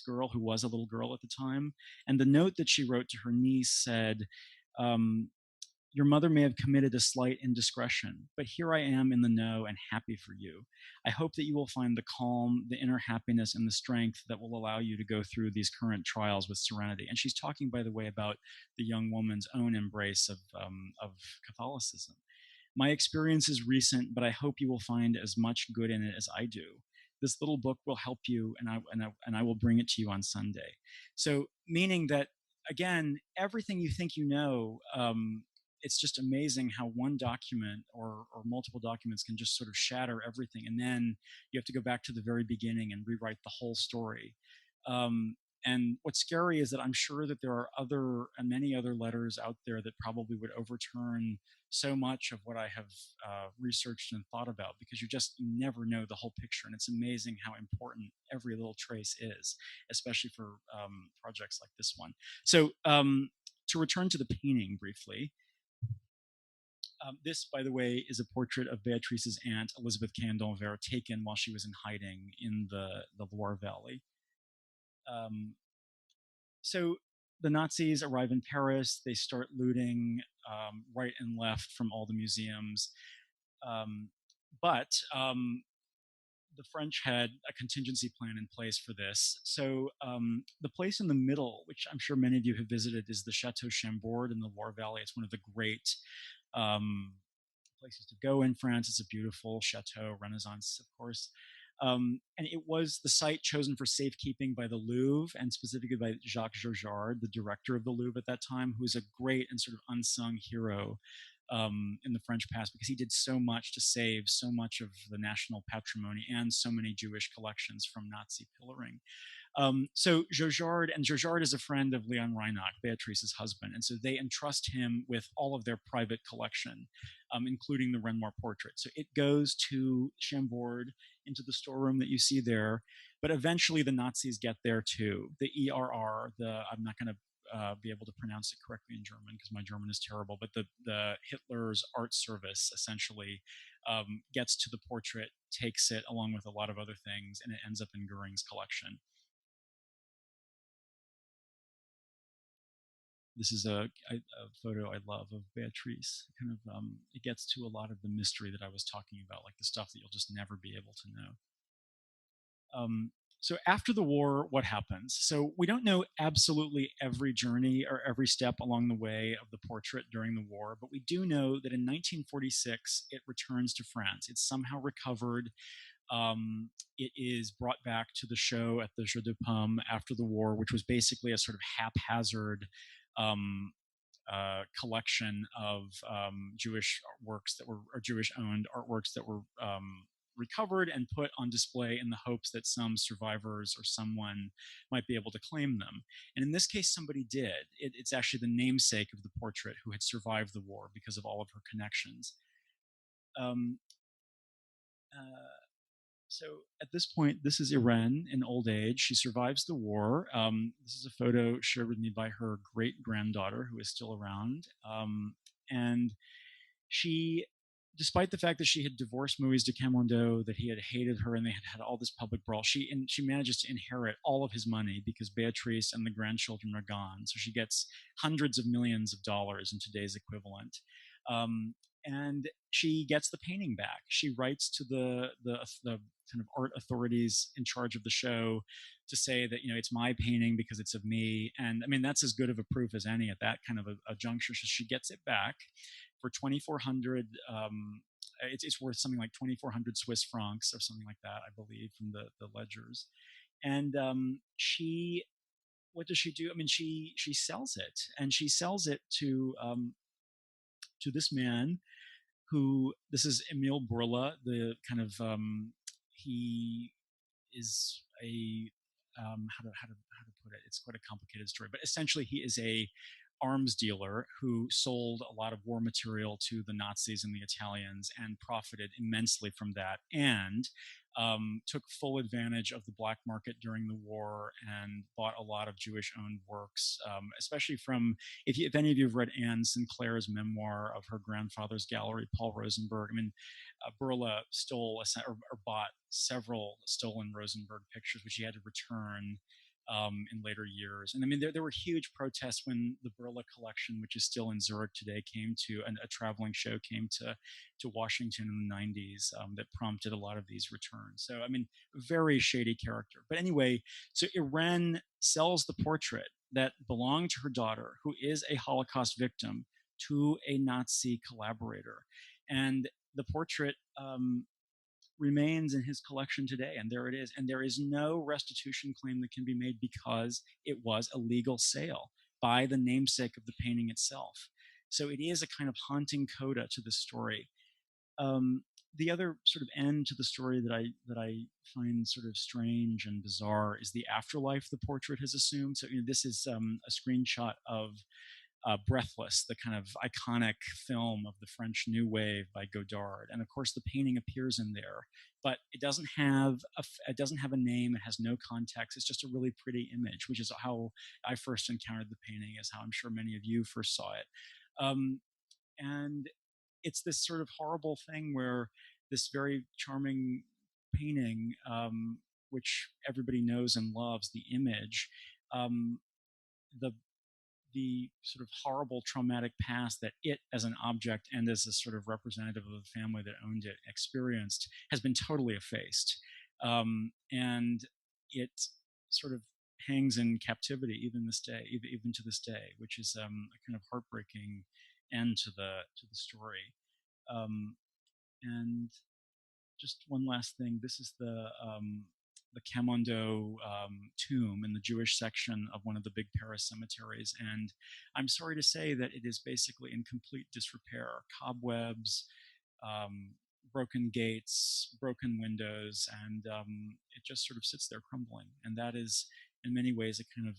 girl, who was a little girl at the time. And the note that she wrote to her niece said, your mother may have committed a slight indiscretion, but here I am in the know and happy for you. I hope that you will find the calm, the inner happiness, and the strength that will allow you to go through these current trials with serenity. And she's talking, by the way, about the young woman's own embrace of Catholicism. My experience is recent, but I hope you will find as much good in it as I do. This little book will help you, and I will bring it to you on Sunday. So, meaning that, again, everything you think you know, it's just amazing how one document or multiple documents can just sort of shatter everything. And then you have to go back to the very beginning and rewrite the whole story. And what's scary is that I'm sure that there are many other letters out there that probably would overturn so much of what I have researched and thought about, because you never know the whole picture. And it's amazing how important every little trace is, especially for projects like this one. So to return to the painting briefly, this, by the way, is a portrait of Beatrice's aunt, Elizabeth Candon Vera, taken while she was in hiding in the Loire Valley. So the Nazis arrive in Paris. They start looting right and left from all the museums. But the French had a contingency plan in place for this. So the place in the middle, which I'm sure many of you have visited, is the Chateau Chambord in the Loire Valley. It's one of the great places to go in France. It's a beautiful chateau, Renaissance, of course. And it was the site chosen for safekeeping by the Louvre, and specifically by Jacques Georgard, the director of the Louvre at that time, who is a great and sort of unsung hero in the French past, because he did so much to save so much of the national patrimony and so many Jewish collections from Nazi pillaring. So Georgard is a friend of Leon Reinach, Beatrice's husband, and so they entrust him with all of their private collection, including the Renoir portrait. So it goes to Chambord, into the storeroom that you see there, but eventually the Nazis get there too. The ERR, I'm not going to be able to pronounce it correctly in German because my German is terrible, but the Hitler's art service essentially gets to the portrait, takes it along with a lot of other things, and it ends up in Goering's collection. This is a photo I love of Beatrice. Kind of, it gets to a lot of the mystery that I was talking about, like the stuff that you'll just never be able to know. So after the war, what happens? So we don't know absolutely every journey or every step along the way of the portrait during the war, but we do know that in 1946, it returns to France. It's somehow recovered. It is brought back to the show at the Jeu de Paume after the war, which was basically a sort of haphazard collection of Jewish works that were, or Jewish-owned artworks that were recovered and put on display in the hopes that some survivors or someone might be able to claim them. And in this case, somebody did. It's actually the namesake of the portrait who had survived the war because of all of her connections. So at this point, this is Irene in old age. She survives the war. This is a photo shared with me by her great-granddaughter, who is still around. And she despite the fact that she had divorced Maurice de Camundo, that he had hated her, and they had had all this public brawl, she manages to inherit all of his money because Beatrice and the grandchildren are gone. So she gets hundreds of millions of dollars in today's equivalent. And she gets the painting back. She writes to the kind of art authorities in charge of the show to say that, it's my painting because it's of me. And I mean, that's as good of a proof as any at that kind of a juncture. So she gets it back for 2,400. It's worth something like 2,400 Swiss francs or something like that, I believe, from the ledgers. And what does she do? I mean, she sells it, and she sells it to this man who, this is Emil Burla, the kind of he is a how to put it? It's quite a complicated story, but essentially he is a arms dealer who sold a lot of war material to the Nazis and the Italians and profited immensely from that, and took full advantage of the black market during the war and bought a lot of Jewish-owned works, especially from, if any of you have read Anne Sinclair's memoir of her grandfather's gallery, Paul Rosenberg. I mean, Burla stole or bought several stolen Rosenberg pictures, which he had to return in later years. And I mean, there were huge protests when the Burla collection, which is still in Zurich today, came to, and a traveling show came to Washington in the 90s, that prompted a lot of these returns. So, I mean, very shady character. But anyway, so Irene sells the portrait that belonged to her daughter, who is a Holocaust victim, to a Nazi collaborator. And the portrait remains in his collection today, and there it is. And there is no restitution claim that can be made because it was a legal sale by the namesake of the painting itself. So it is a kind of haunting coda to the story. The other sort of end to the story that I find sort of strange and bizarre is the afterlife the portrait has assumed. So this is a screenshot of Breathless, the kind of iconic film of the French New Wave by Godard, and of course the painting appears in there, but it doesn't have a name. It has no context. It's just a really pretty image, which is how I first encountered the painting, is how I'm sure many of you first saw it. And it's this sort of horrible thing where this very charming painting, which everybody knows and loves, the image, the sort of horrible traumatic past that it as an object and as a sort of representative of the family that owned it experienced has been totally effaced. And it sort of hangs in captivity even to this day, which is a kind of heartbreaking end to the story. And just one last thing, this is the Kenwondo tomb in the Jewish section of one of the big Paris cemeteries. And I'm sorry to say that it is basically in complete disrepair. Cobwebs, broken gates, broken windows, and it just sort of sits there crumbling. And that is, in many ways, a kind of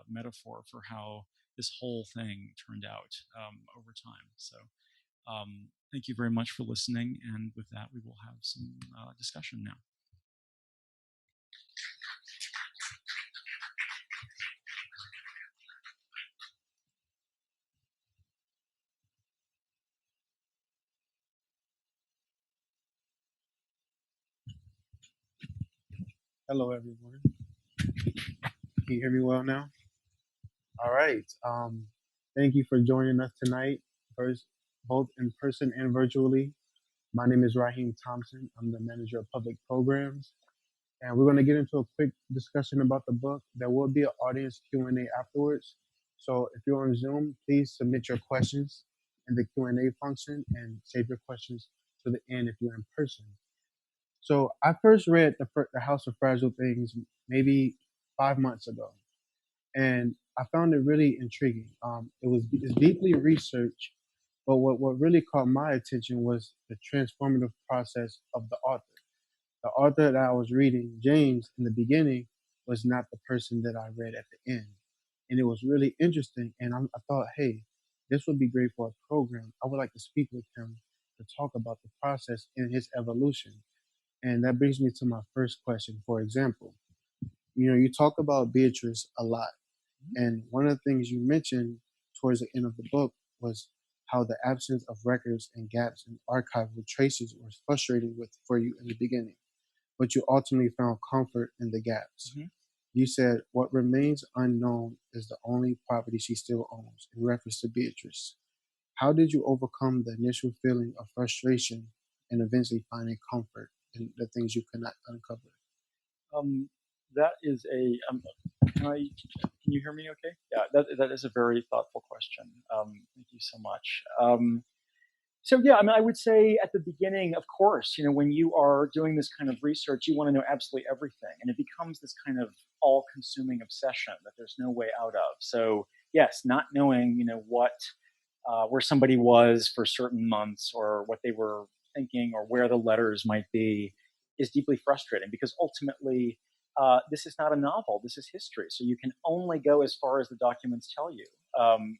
metaphor for how this whole thing turned out over time. So thank you very much for listening. And with that, we will have some discussion now. Hello, everyone. Can you hear me well now? All right. Thank you for joining us tonight, both in person and virtually. My name is Raheem Thompson. I'm the manager of public programs, and we're going to get into a quick discussion about the book. There will be an audience Q&A afterwards. So if you're on Zoom, please submit your questions in the Q&A function and save your questions to the end if you're in person. So I first read the House of Fragile Things maybe 5 months ago, and I found it really intriguing. It's deeply researched, but what really caught my attention was the transformative process of the author. The author that I was reading, James, in the beginning, was not the person that I read at the end, and it was really interesting. And I thought, hey, this would be great for a program. I would like to speak with him to talk about the process and his evolution. And that brings me to my first question. For example, you talk about Beatrice a lot. And one of the things you mentioned towards the end of the book was how the absence of records and gaps in archival traces was frustrating for you in the beginning, but you ultimately found comfort in the gaps. Mm-hmm. You said, "What remains unknown is the only property she still owns," in reference to Beatrice. How did you overcome the initial feeling of frustration and eventually finding comfort in the things you could not uncover? That is a. Can you hear me? Okay. Yeah, that is a very thoughtful question. Thank you so much. So yeah, I mean, I would say at the beginning, of course, when you are doing this kind of research, you want to know absolutely everything, and it becomes this kind of all-consuming obsession that there's no way out of. So yes, not knowing, what where somebody was for certain months, or what they were thinking, or where the letters might be, is deeply frustrating because ultimately, this is not a novel. This is history. So you can only go as far as the documents tell you.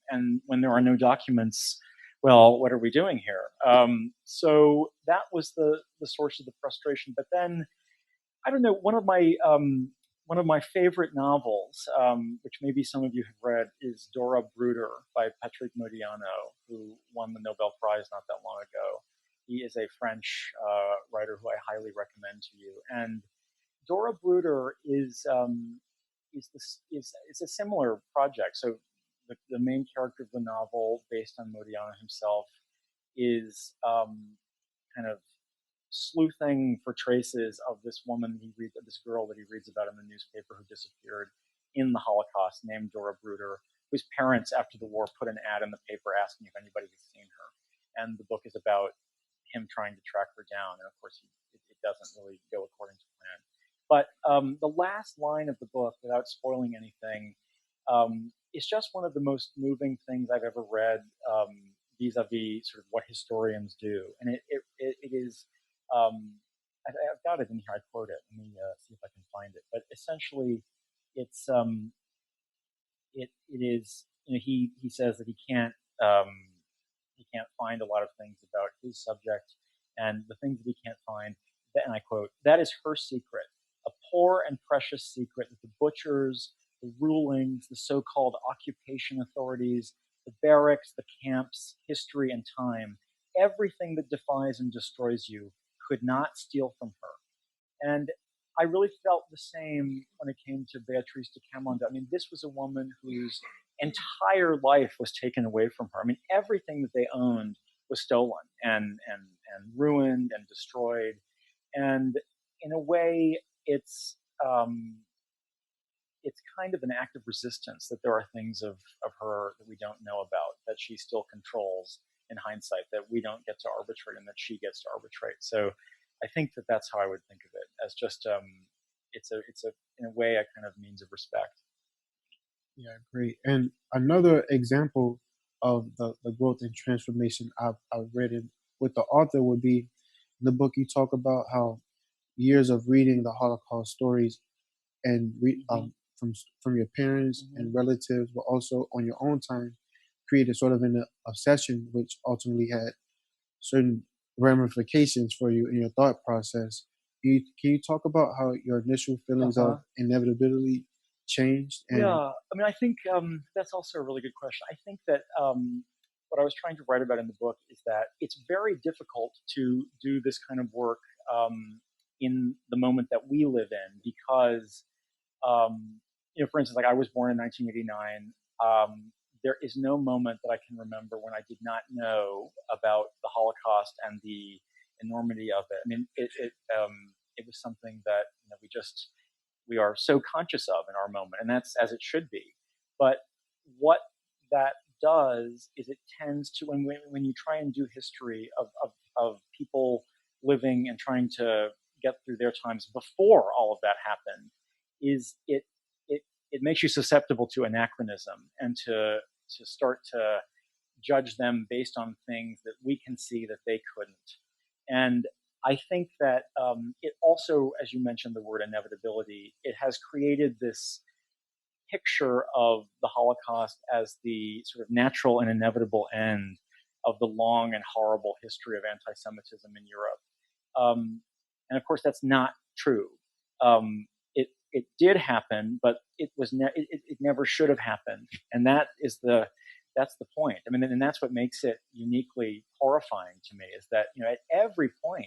And when there are no documents, well, what are we doing here? So that was the source of the frustration. But then, I don't know, one of my favorite novels, which maybe some of you have read, is Dora Bruder by Patrick Modiano, who won the Nobel Prize not that long ago. He is a French writer who I highly recommend to you. And Dora Bruder is a similar project. So the main character of the novel, based on Modiano himself, is kind of sleuthing for traces of this woman this girl that he reads about in the newspaper who disappeared in the Holocaust, named Dora Bruder, whose parents after the war put an ad in the paper asking if anybody had seen her. And the book is about him trying to track her down. And of course, it doesn't really go according to plan. But the last line of the book, without spoiling anything, is just one of the most moving things I've ever read, vis-a-vis sort of what historians do. And it is, I've got it in here. I quote it. Let me see if I can find it. But essentially, it's it is. He says that he can't find a lot of things about his subject, and the things that he can't find. And I quote, "That is her secret, a poor and precious secret that the butchers, the rulings, the so-called occupation authorities, the barracks, the camps, history, and time, everything that defies and destroys you, could not steal from her." And I really felt the same when it came to Maurice Dicamondo. I mean, this was a woman whose entire life was taken away from her. I mean, everything that they owned was stolen and ruined and destroyed. And in a way, it's kind of an act of resistance that there are things of her that we don't know about, that she still controls in hindsight, that we don't get to arbitrate and that she gets to arbitrate. So I think that that's how I would think of it, as just it's a in a way a kind of means of respect. Yeah, great. And another example of the growth and transformation I've read in with the author would be in the book you talk about how years of reading the Holocaust stories and from your parents and relatives, but also on your own time, created sort of an obsession, which ultimately had certain ramifications for you in your thought process. Can you talk about how your initial feelings of inevitability changed? And Yeah, I mean, I think that's also a really good question. I think that what I was trying to write about in the book is that it's very difficult to do this kind of work in the moment that we live in because, for instance, like I was born in 1989. There is no moment that I can remember when I did not know about the Holocaust and the enormity of it. I mean, it was something that we are so conscious of in our moment, and that's as it should be. But what that does is it tends to, when you try and do history of people living and trying to get through their times before all of that happened, is it makes you susceptible to anachronism and to start to judge them based on things that we can see that they couldn't. And I think that it also, as you mentioned the word inevitability, it has created this picture of the Holocaust as the sort of natural and inevitable end of the long and horrible history of anti-Semitism in Europe. And of course, that's not true. It did happen, but it never should have happened, and that is the that's the point. I mean, and that's what makes it uniquely horrifying to me, is that, at every point,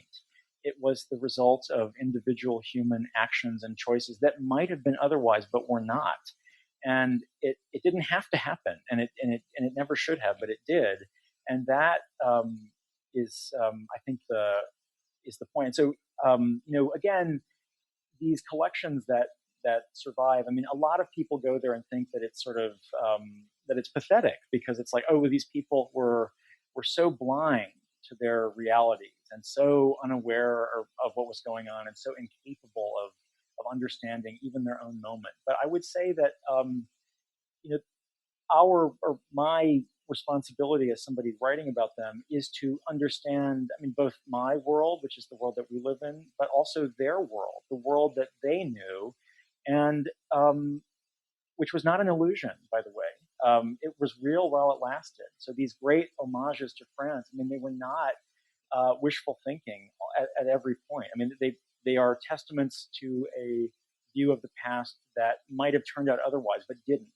it was the result of individual human actions and choices that might have been otherwise, but were not. And it didn't have to happen, and it never should have, but it did. And that is, I think, is the point. And so, again, these collections that survive. I mean, a lot of people go there and think that it's sort of that it's pathetic, because it's like, oh, these people were so blind to their realities and so unaware of what was going on and so incapable of understanding even their own moment. But I would say that my responsibility as somebody writing about them is to understand, I mean, both my world, which is the world that we live in, but also their world, the world that they knew, and which was not an illusion, by the way. It was real while it lasted. So these great homages to France, I mean, they were not wishful thinking at every point. I mean, they are testaments to a view of the past that might have turned out otherwise, but didn't.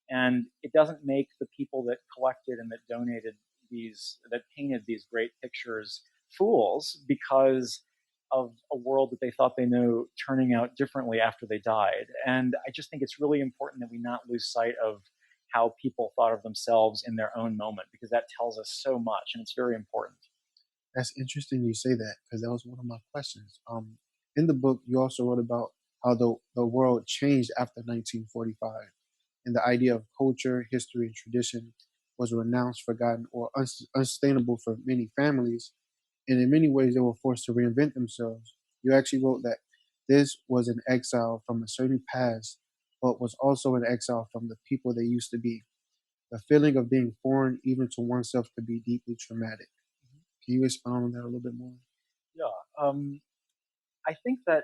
And it doesn't make the people that collected and that donated that painted these great pictures fools, because of a world that they thought they knew turning out differently after they died. And I just think it's really important that we not lose sight of how people thought of themselves in their own moment, because that tells us so much, and it's very important. That's interesting you say that, because that was one of my questions. In the book, you also wrote about how the world changed after 1945, and the idea of culture, history, and tradition was renounced, forgotten, or unsustainable for many families. And in many ways, they were forced to reinvent themselves. You actually wrote that this was an exile from a certain past, but was also an exile from the people they used to be. The feeling of being foreign, even to oneself, could be deeply traumatic. Can you expound on that a little bit more? Yeah. I think that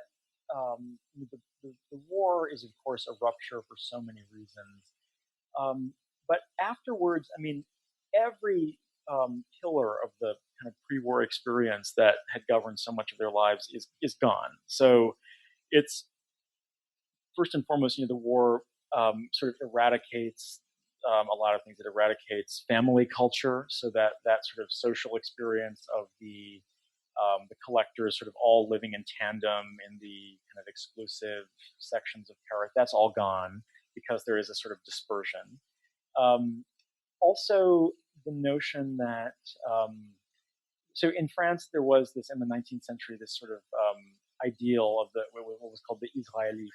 the war is, of course, a rupture for so many reasons. But afterwards, I mean, every pillar of the kind of pre-war experience that had governed so much of their lives is gone. So it's first and foremost, the war sort of eradicates a lot of things. It eradicates family culture, so that sort of social experience of the collectors sort of all living in tandem in the kind of exclusive sections of Paris. That's all gone, because there is a sort of dispersion. Also, the notion that so in France there was this, in the 19th century, this sort of ideal of what was called the Israélite,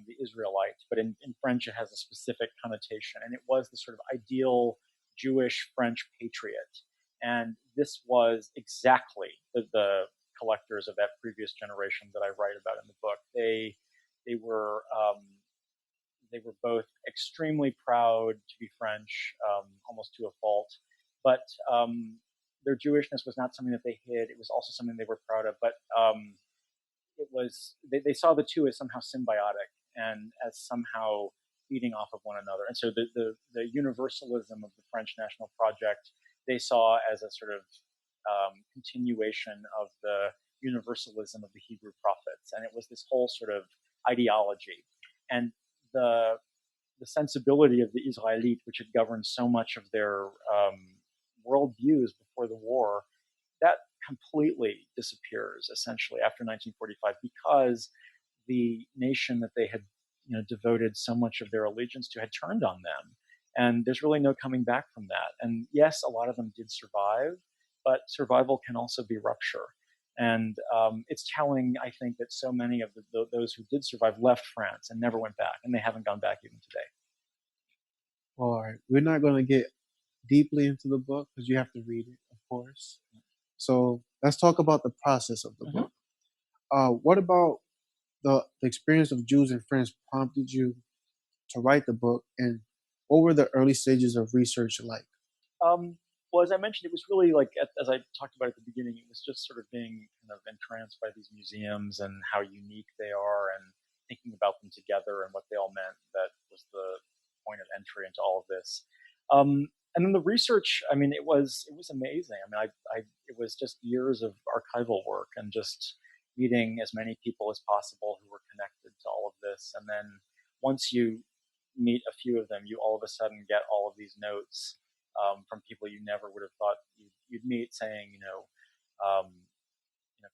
the Israelite, but in French it has a specific connotation, and it was the sort of ideal Jewish French patriot. And this was exactly the collectors of that previous generation that I write about in the book. They were both extremely proud to be French, almost to a fault, but their Jewishness was not something that they hid. It was also something they were proud of, but it was they saw the two as somehow symbiotic and as somehow feeding off of one another. And so the universalism of the French national project they saw as a sort of continuation of the universalism of the Hebrew prophets, and it was this whole sort of ideology. And the sensibility of the Israelite, which had governed so much of their worldviews before the war, that completely disappears essentially after 1945, because the nation that they had devoted so much of their allegiance to had turned on them. And there's really no coming back from that. And yes, a lot of them did survive, but survival can also be rupture. And it's telling, I think, that so many of those who did survive left France and never went back, and they haven't gone back even today. All right. We're not going to get deeply into the book, because you have to read it, of course. So let's talk about the process of the book. What about the experience of Jews in France prompted you to write the book, and what were the early stages of research like? Well, as I mentioned, it was really like, as I talked about at the beginning, it was just sort of being kind of entranced by these museums and how unique they are, and thinking about them together and what they all meant. That was the point of entry into all of this. And then the research, I mean, it was amazing. I mean, it was just years of archival work and just meeting as many people as possible who were connected to all of this. And then once you meet a few of them, you all of a sudden get all of these notes from people you never would have thought you'd meet, saying,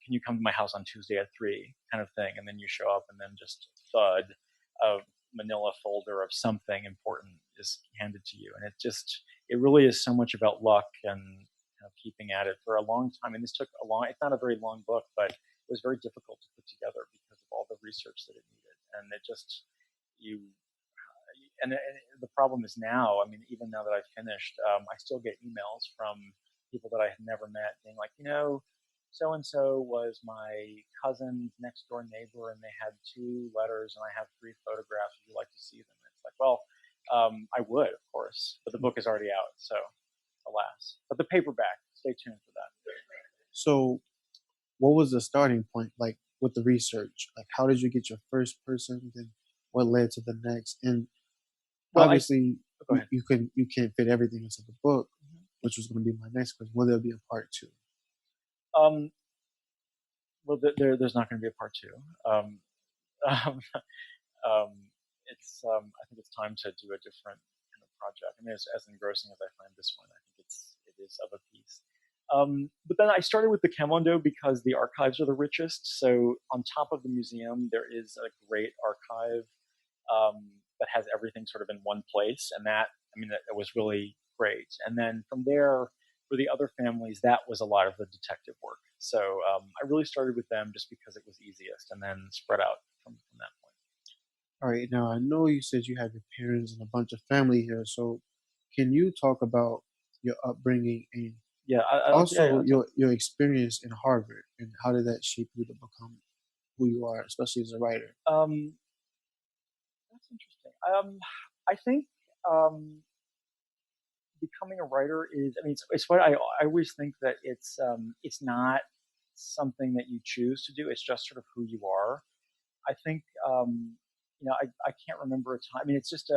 can you come to my house on Tuesday at 3, kind of thing. And then you show up, and then just thud, a manila folder of something important is handed to you. And it really is so much about luck and keeping at it for a long time. And this took it's not a very long book, but it was very difficult to put together because of all the research that it needed. And and the problem is now, even now that I've finished, I still get emails from people that I had never met being like, so-and-so was my cousin's next door neighbor, and they had 2 letters, and I have 3 photographs. Would you like to see them? And it's like, well, I would, of course, but the book is already out, so alas. But the paperback, stay tuned for that. So what was the starting point, like, with the research? Like, how did you get your first person, then what led to the next? And obviously, you can't fit everything into the book, which was going to be my next question. Will there be a part 2? Well, there's not going to be a part 2. I think it's time to do a different kind of project. As engrossing as I find this one, I think it is of a piece. But then I started with the Kenwondo because the archives are the richest. So on top of the museum, there is a great archive that has everything sort of in one place, and that was really great. And then from there, for the other families, that was a lot of the detective work. So I really started with them just because it was easiest, and then spread out from that point. All right. Now, I know you said you have your parents and a bunch of family here. So can you talk about your upbringing and your experience in Harvard, and how did that shape you to become who you are, especially as a writer? That's interesting. I think becoming a writer it's what I always think that it's not something that you choose to do. It's just sort of who you are. I think I can't remember a time. It's just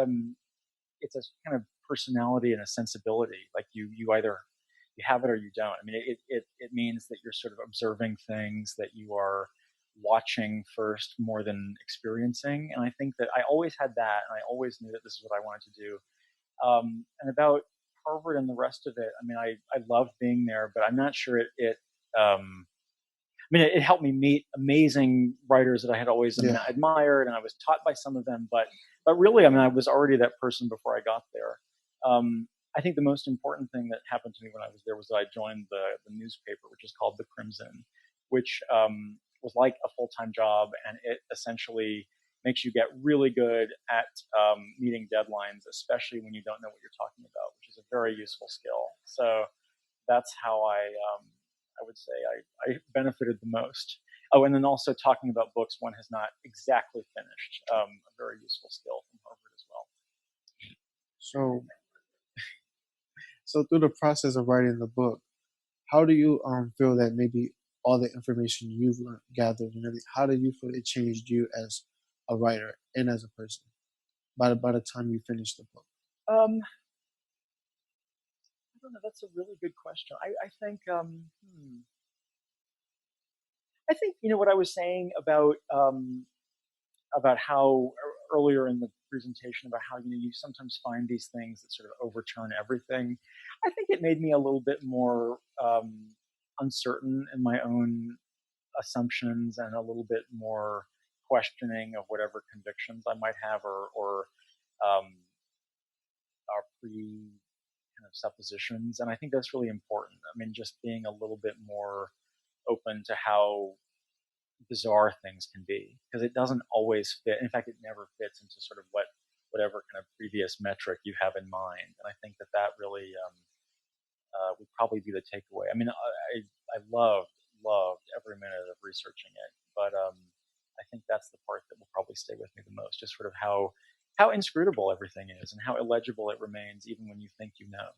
it's a kind of personality and a sensibility. Like you either you have it or you don't. It means that you're sort of observing things, that you are watching first more than experiencing. And I think that I always had that, and I always knew that this is what I wanted to do. And about Harvard and the rest of it, I loved being there, but I'm not sure it helped me meet amazing writers that I had always admired, and I was taught by some of them. But really, I was already that person before I got there. I think the most important thing that happened to me when I was there was that I joined the newspaper, which is called The Crimson, which was like a full-time job, and it essentially makes you get really good at meeting deadlines, especially when you don't know what you're talking about, which is a very useful skill. So that's how I would say I benefited the most. Oh, and then also talking about books one has not exactly finished, a very useful skill from Harvard as well. So through the process of writing the book, how do you feel that maybe all the information you've gathered and everything, how do you feel it changed you as a writer and as a person by the time you finish the book? I don't know. That's a really good question. I think what I was saying about how earlier in the presentation about how you sometimes find these things that sort of overturn everything. I think it made me a little bit more uncertain in my own assumptions, and a little bit more questioning of whatever convictions I might have, or our pre kind of suppositions. And I think that's really important. Just being a little bit more open to how bizarre things can be, because it doesn't always fit. In fact, it never fits into sort of whatever kind of previous metric you have in mind. And I think that really would probably be the takeaway. I loved every minute of researching it, but I think that's the part that will probably stay with me the most, just sort of how inscrutable everything is, and how illegible it remains even when you think you know.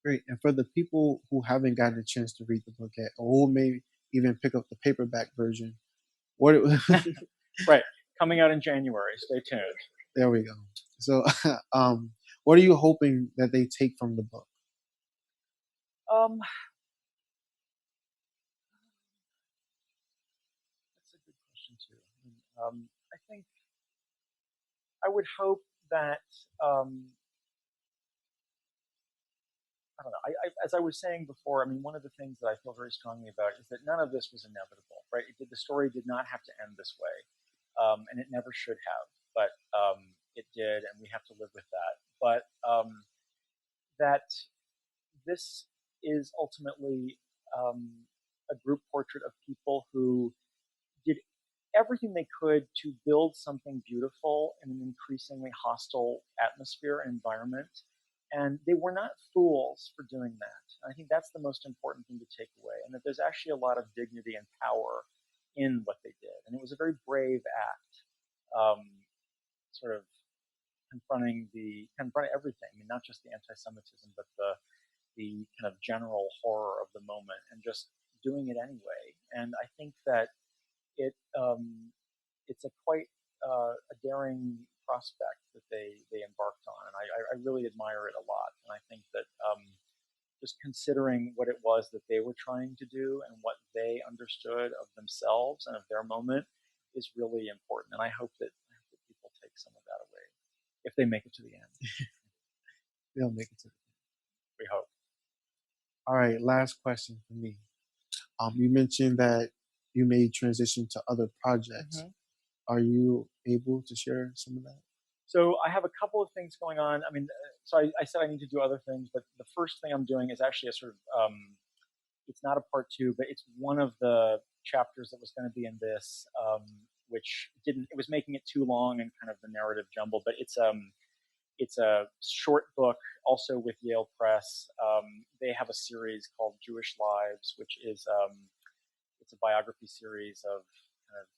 Great. And for the people who haven't gotten a chance to read the book yet, or who may even pick up the paperback version, right, coming out in January. Stay tuned. There we go. So, what are you hoping that they take from the book? That's a good question too. I think I would hope that, I don't know. As I was saying before, I mean, one of the things that I feel very strongly about is that none of this was inevitable, right? The story did not have to end this way, and it never should have, but it did, and we have to live with that. But that this is ultimately a group portrait of people who did everything they could to build something beautiful in an increasingly hostile atmosphere and environment. And they were not fools for doing that. I think that's the most important thing to take away, and that there's actually a lot of dignity and power in what they did. And it was a very brave act, sort of confronting everything. I mean, not just the anti-Semitism, but the kind of general horror of the moment, and just doing it anyway. And I think that it's a quite a daring prospect that they embarked on, and I really admire it a lot. And I think that just considering what it was that they were trying to do and what they understood of themselves and of their moment is really important. And I hope that people take some of that away if they make it to the end. They'll make it to the end. We hope. All right, last question for me. You mentioned that you made transition to other projects. Mm-hmm. Are you able to share some of that? So I have a couple of things going on. I mean, so I said I need to do other things, but the first thing I'm doing is actually a sort of, it's not a part 2, but it's one of the chapters that was going to be in this, which it was making it too long and kind of the narrative jumbled, but it's a short book, also with Yale Press. They have a series called Jewish Lives, which is, it's a biography series of kind of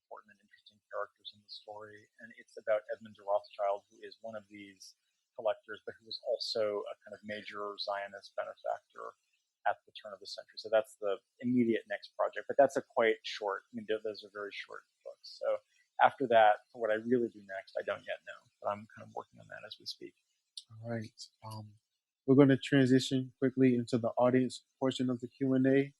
important and interesting characters in the story. And it's about Edmund de Rothschild, who is one of these collectors, but who was also a kind of major Zionist benefactor at the turn of the century. So that's the immediate next project, but that's a quite short, I mean, those are very short books. So after that, for what I really do next, I don't yet know, but I'm kind of working on that as we speak. All right. We're going to transition quickly into the audience portion of the Q&A.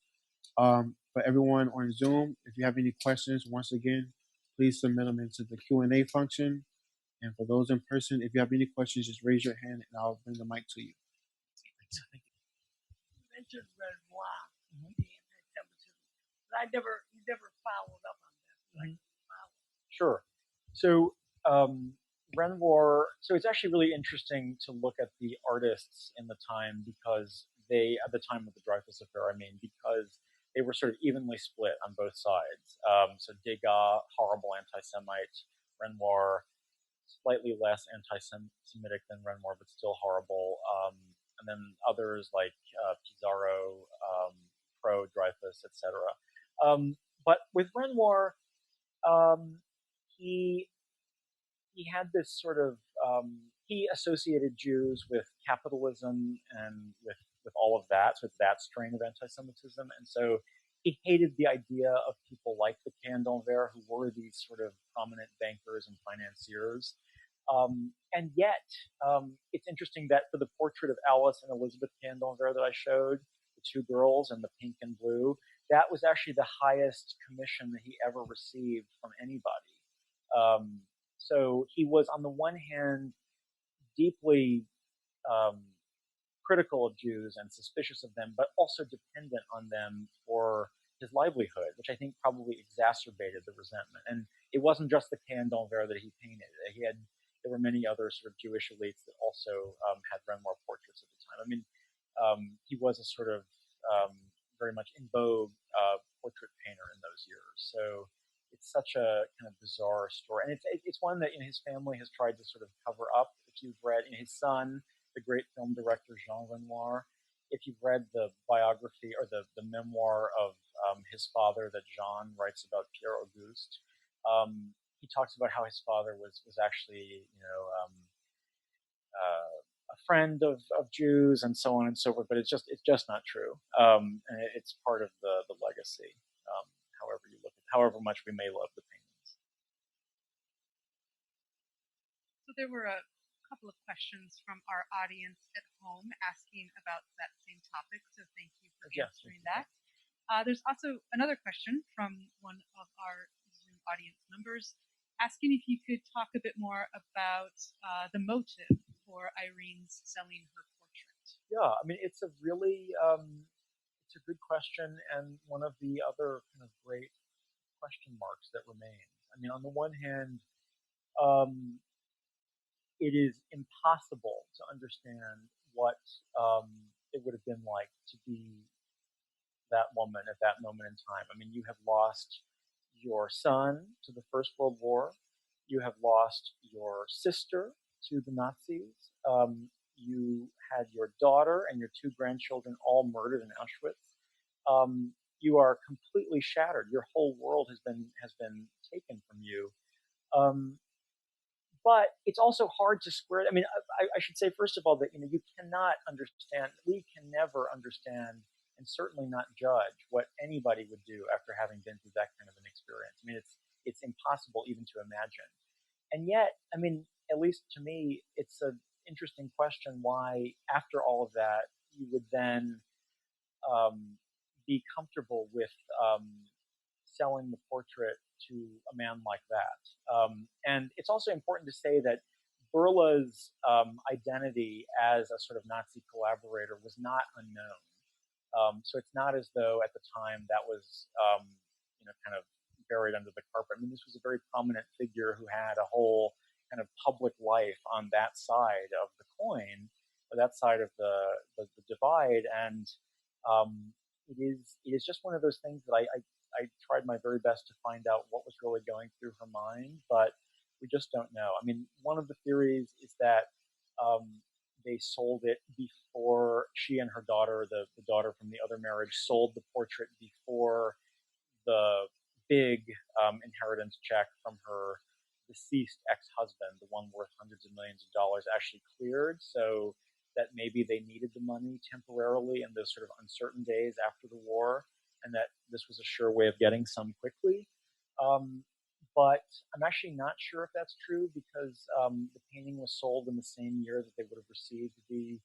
For everyone on Zoom, if you have any questions, once again, please submit them into the Q&A function. And for those in person, if you have any questions, just raise your hand and I'll bring the mic to you. You mentioned Renoir, the anti-Semitism, but you never followed up on that. Sure. So Renoir, so it's actually really interesting to look at the artists in the time, because at the time of the Dreyfus Affair, I mean, because they were sort of evenly split on both sides. So Degas, horrible anti-Semite; Renoir, slightly less anti-Semitic than Renoir, but still horrible. And then others like Pizarro, pro-Dreyfus, etc. But with Renoir, he had this sort of he associated Jews with capitalism and with all of that, so it's that strain of anti-Semitism, and so he hated the idea of people like the Candomblers, who were these sort of prominent bankers and financiers. And yet, it's interesting that for the portrait of Alice and Elizabeth Candomblers that I showed, the two girls in the pink and blue, that was actually the highest commission that he ever received from anybody. So he was, on the one hand, deeply critical of Jews and suspicious of them, but also dependent on them for his livelihood, which I think probably exacerbated the resentment. And it wasn't just the Candomblers that he painted. There were many other sort of Jewish elites that also had Renoir portraits at the time. I mean, he was a sort of very much in vogue portrait painter in those years. So it's such a kind of bizarre story, and it's one that his family has tried to sort of cover up. If you've read his son, the great film director Jean Renoir, if you've read the biography or the memoir of his father that Jean writes about Pierre Auguste, he talks about how his father was actually a friend of Jews and so on and so forth, but it's just not true, and it's part of the legacy. However you look at, however much we may love the paintings. So there were a couple of questions from our audience at home asking about that same topic, so thank you for answering that. There's also another question from one of our Zoom audience members asking if you could talk a bit more about the motive for Irene's selling her portrait. Yeah, I mean, it's a really it's a good question, and one of the other kind of great question marks that remains. I mean, on the one hand, um, it is impossible to understand what it would have been like to be that woman at that moment in time. I mean, you have lost your son to the First World War. You have lost your sister to the Nazis. You had your daughter and your two grandchildren all murdered in Auschwitz. You are completely shattered. Your whole world has been taken from you. But it's also hard to square. I mean, I should say first of all that you cannot understand. We can never understand, and certainly not judge what anybody would do after having been through that kind of an experience. I mean, it's impossible even to imagine. And yet, I mean, at least to me, it's an interesting question why, after all of that, you would then be comfortable with selling the portrait to a man like that. And it's also important to say that Burla's identity as a sort of Nazi collaborator was not unknown. So it's not as though at the time that was, kind of buried under the carpet. I mean, this was a very prominent figure who had a whole kind of public life on that side of the coin, or that side of the divide. And it is just one of those things that I tried my very best to find out what was really going through her mind, but we just don't know. I mean, one of the theories is that they sold it before she and her daughter, the daughter from the other marriage, sold the portrait before the big inheritance check from her deceased ex-husband, the one worth hundreds of millions of dollars, actually cleared. So that maybe they needed the money temporarily in those sort of uncertain days after the war, and that this was a sure way of getting some quickly. But I'm actually not sure if that's true because the painting was sold in the same year that they would have received the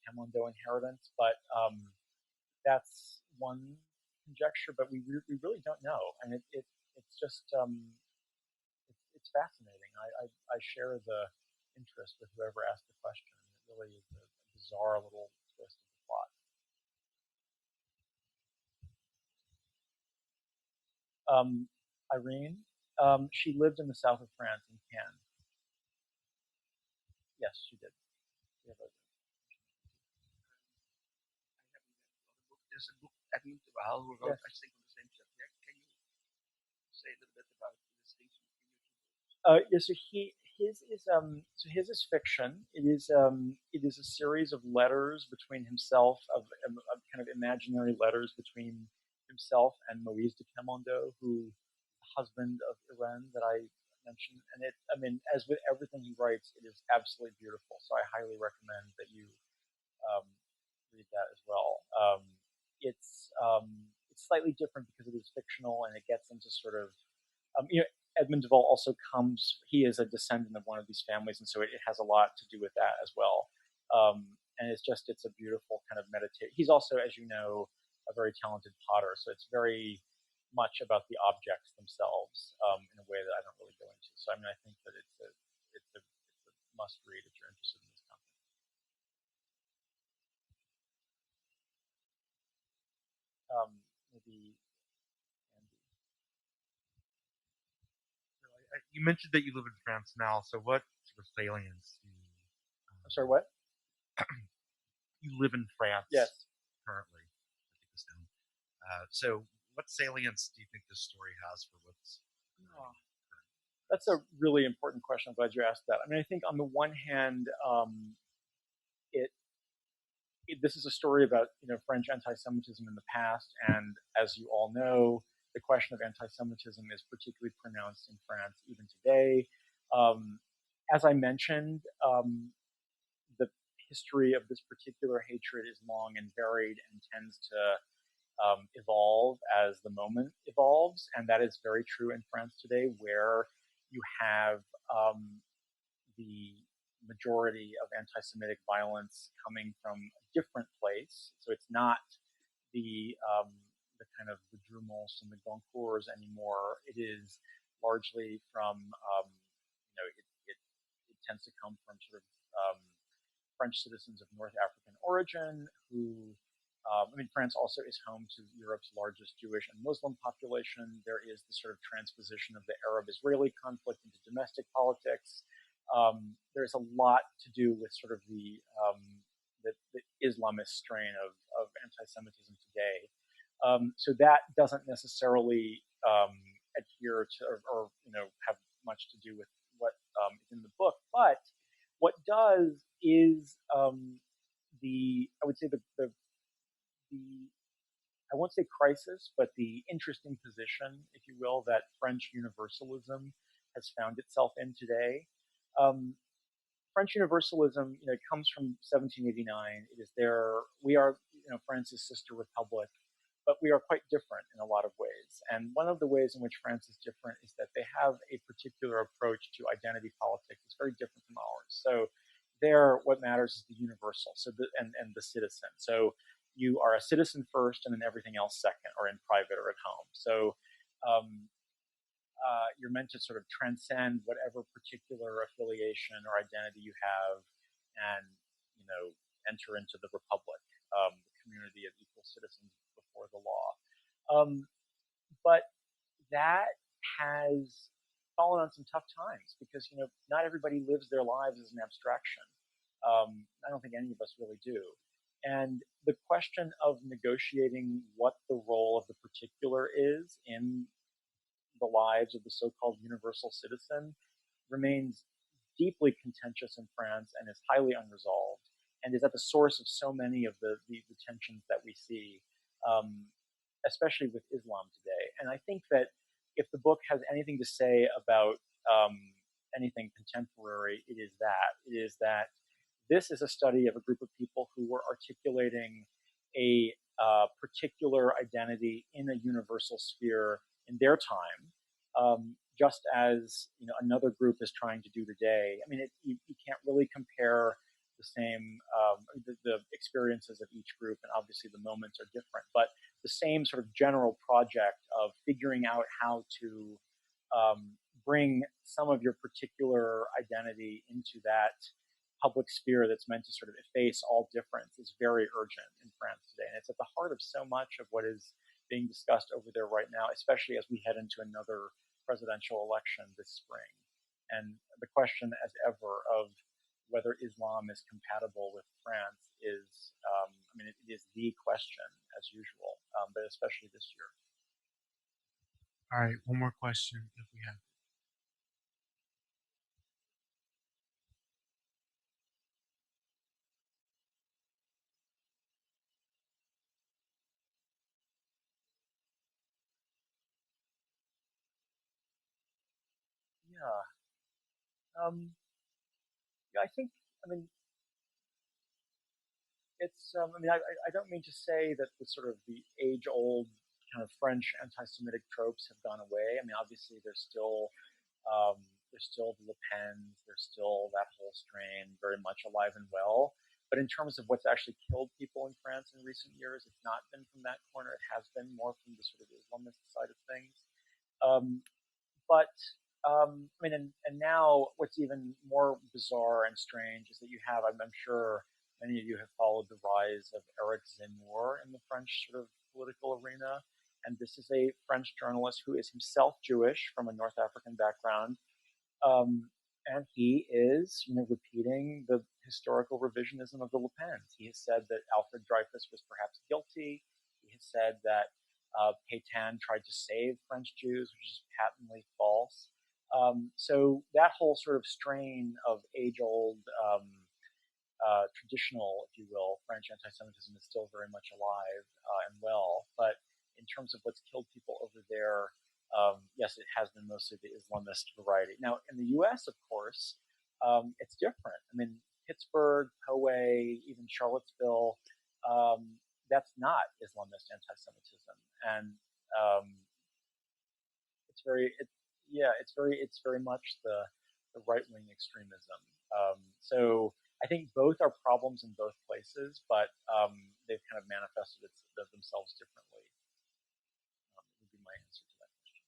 Kenwondo inheritance. But that's one conjecture, but we really don't know, and it's just it's fascinating. I share the interest with whoever asked the question. It really is a bizarre little twist of the plot. Irene, she lived in the south of France in Cannes. Yes, she did. There's a book, Edmund de Waal, who wrote, I think, on the same subject. Can you say a little bit about the distinction between your two books? Yeah, so his is fiction. It is a series of letters between himself, of kind of imaginary letters between himself and Maurice De Camundo, who the husband of Irene that I mentioned. And I mean, as with everything he writes, it is absolutely beautiful. So I highly recommend that you read that as well. It's slightly different because it is fictional and it gets into sort of Edmund de Waal also he is a descendant of one of these families, and so it has a lot to do with that as well. And it's a beautiful kind of meditation. He's also, as you know, a very talented potter, so it's very much about the objects themselves in a way that I don't really go into. So I mean, I think that it's a must read if you're interested in this content. Maybe Andy. You mentioned that you live in France now, so what sort of salience do you... I'm sorry, what? You live in France yes. currently. I think this down. So what salience do you think this story has for what's... That's a really important question. I'm glad you asked that. I mean, I think on the one hand, this is a story about French anti-Semitism in the past, and as you all know, the question of anti-Semitism is particularly pronounced in France even today. As I mentioned, the history of this particular hatred is long and varied and tends to evolve as the moment evolves, and that is very true in France today, where you have the majority of anti-Semitic violence coming from a different place. So it's not the kind of the Drummonts and the Goncourts anymore. It is largely from, it tends to come from sort of French citizens of North African origin who, France also is home to Europe's largest Jewish and Muslim population. There is the sort of transposition of the Arab-Israeli conflict into domestic politics. There's a lot to do with sort of the Islamist strain of anti-Semitism today. So that doesn't necessarily adhere to or have much to do with what is in the book. But what does is I would say the I won't say crisis, but the interesting position, if you will, that French universalism has found itself in today. French universalism, it comes from 1789. It is there. We are, France's sister republic, but we are quite different in a lot of ways. And one of the ways in which France is different is that they have a particular approach to identity politics. It's very different from ours. So there, what matters is the universal, and the citizen. So you are a citizen first, and then everything else second, or in private, or at home. So you're meant to sort of transcend whatever particular affiliation or identity you have, and enter into the republic, the community of equal citizens before the law. But that has fallen on some tough times because not everybody lives their lives as an abstraction. I don't think any of us really do. And the question of negotiating what the role of the particular is in the lives of the so-called universal citizen remains deeply contentious in France and is highly unresolved, and is at the source of so many of the tensions that we see, especially with Islam today. And I think that if the book has anything to say about anything contemporary, it is that this is a study of a group of people who were articulating a particular identity in a universal sphere in their time, just as another group is trying to do today. I mean, you can't really compare the same the experiences of each group, and obviously the moments are different. But the same sort of general project of figuring out how to bring some of your particular identity into that public sphere that's meant to sort of efface all difference is very urgent in France today. And it's at the heart of so much of what is being discussed over there right now, especially as we head into another presidential election this spring. And the question, as ever, of whether Islam is compatible with France is, it is the question as usual, but especially this year. All right, one more question if we have. Yeah. I think, it's, I don't mean to say that the sort of the age-old kind of French anti-Semitic tropes have gone away. I mean, obviously there's still the Le Pens, there's still that whole strain very much alive and well. But in terms of what's actually killed people in France in recent years, it's not been from that corner. It has been more from the sort of Islamist side of things. And now what's even more bizarre and strange is that you have, I'm sure many of you have followed the rise of Eric Zemmour in the French sort of political arena. And this is a French journalist who is himself Jewish from a North African background. And he is, repeating the historical revisionism of the Le Pens. He has said that Alfred Dreyfus was perhaps guilty. He has said that Pétain tried to save French Jews, which is patently false. So that whole sort of strain of age-old, traditional, if you will, French anti-Semitism is still very much alive and well. But in terms of what's killed people over there, yes, it has been mostly the Islamist variety. Now, in the U.S., of course, it's different. I mean, Pittsburgh, Poway, even Charlottesville, that's not Islamist anti-Semitism, and it's very much the right-wing extremism. So I think both are problems in both places, but they've kind of manifested themselves differently. Would be my answer to that question.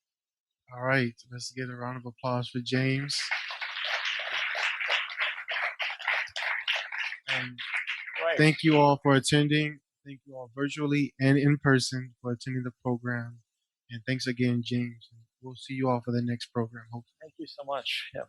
All right, let's get a round of applause for James. And thank you all for attending. Thank you all virtually and in person for attending the program. And thanks again, James. We'll see you all for the next program, hopefully. Thank you so much. Yeah.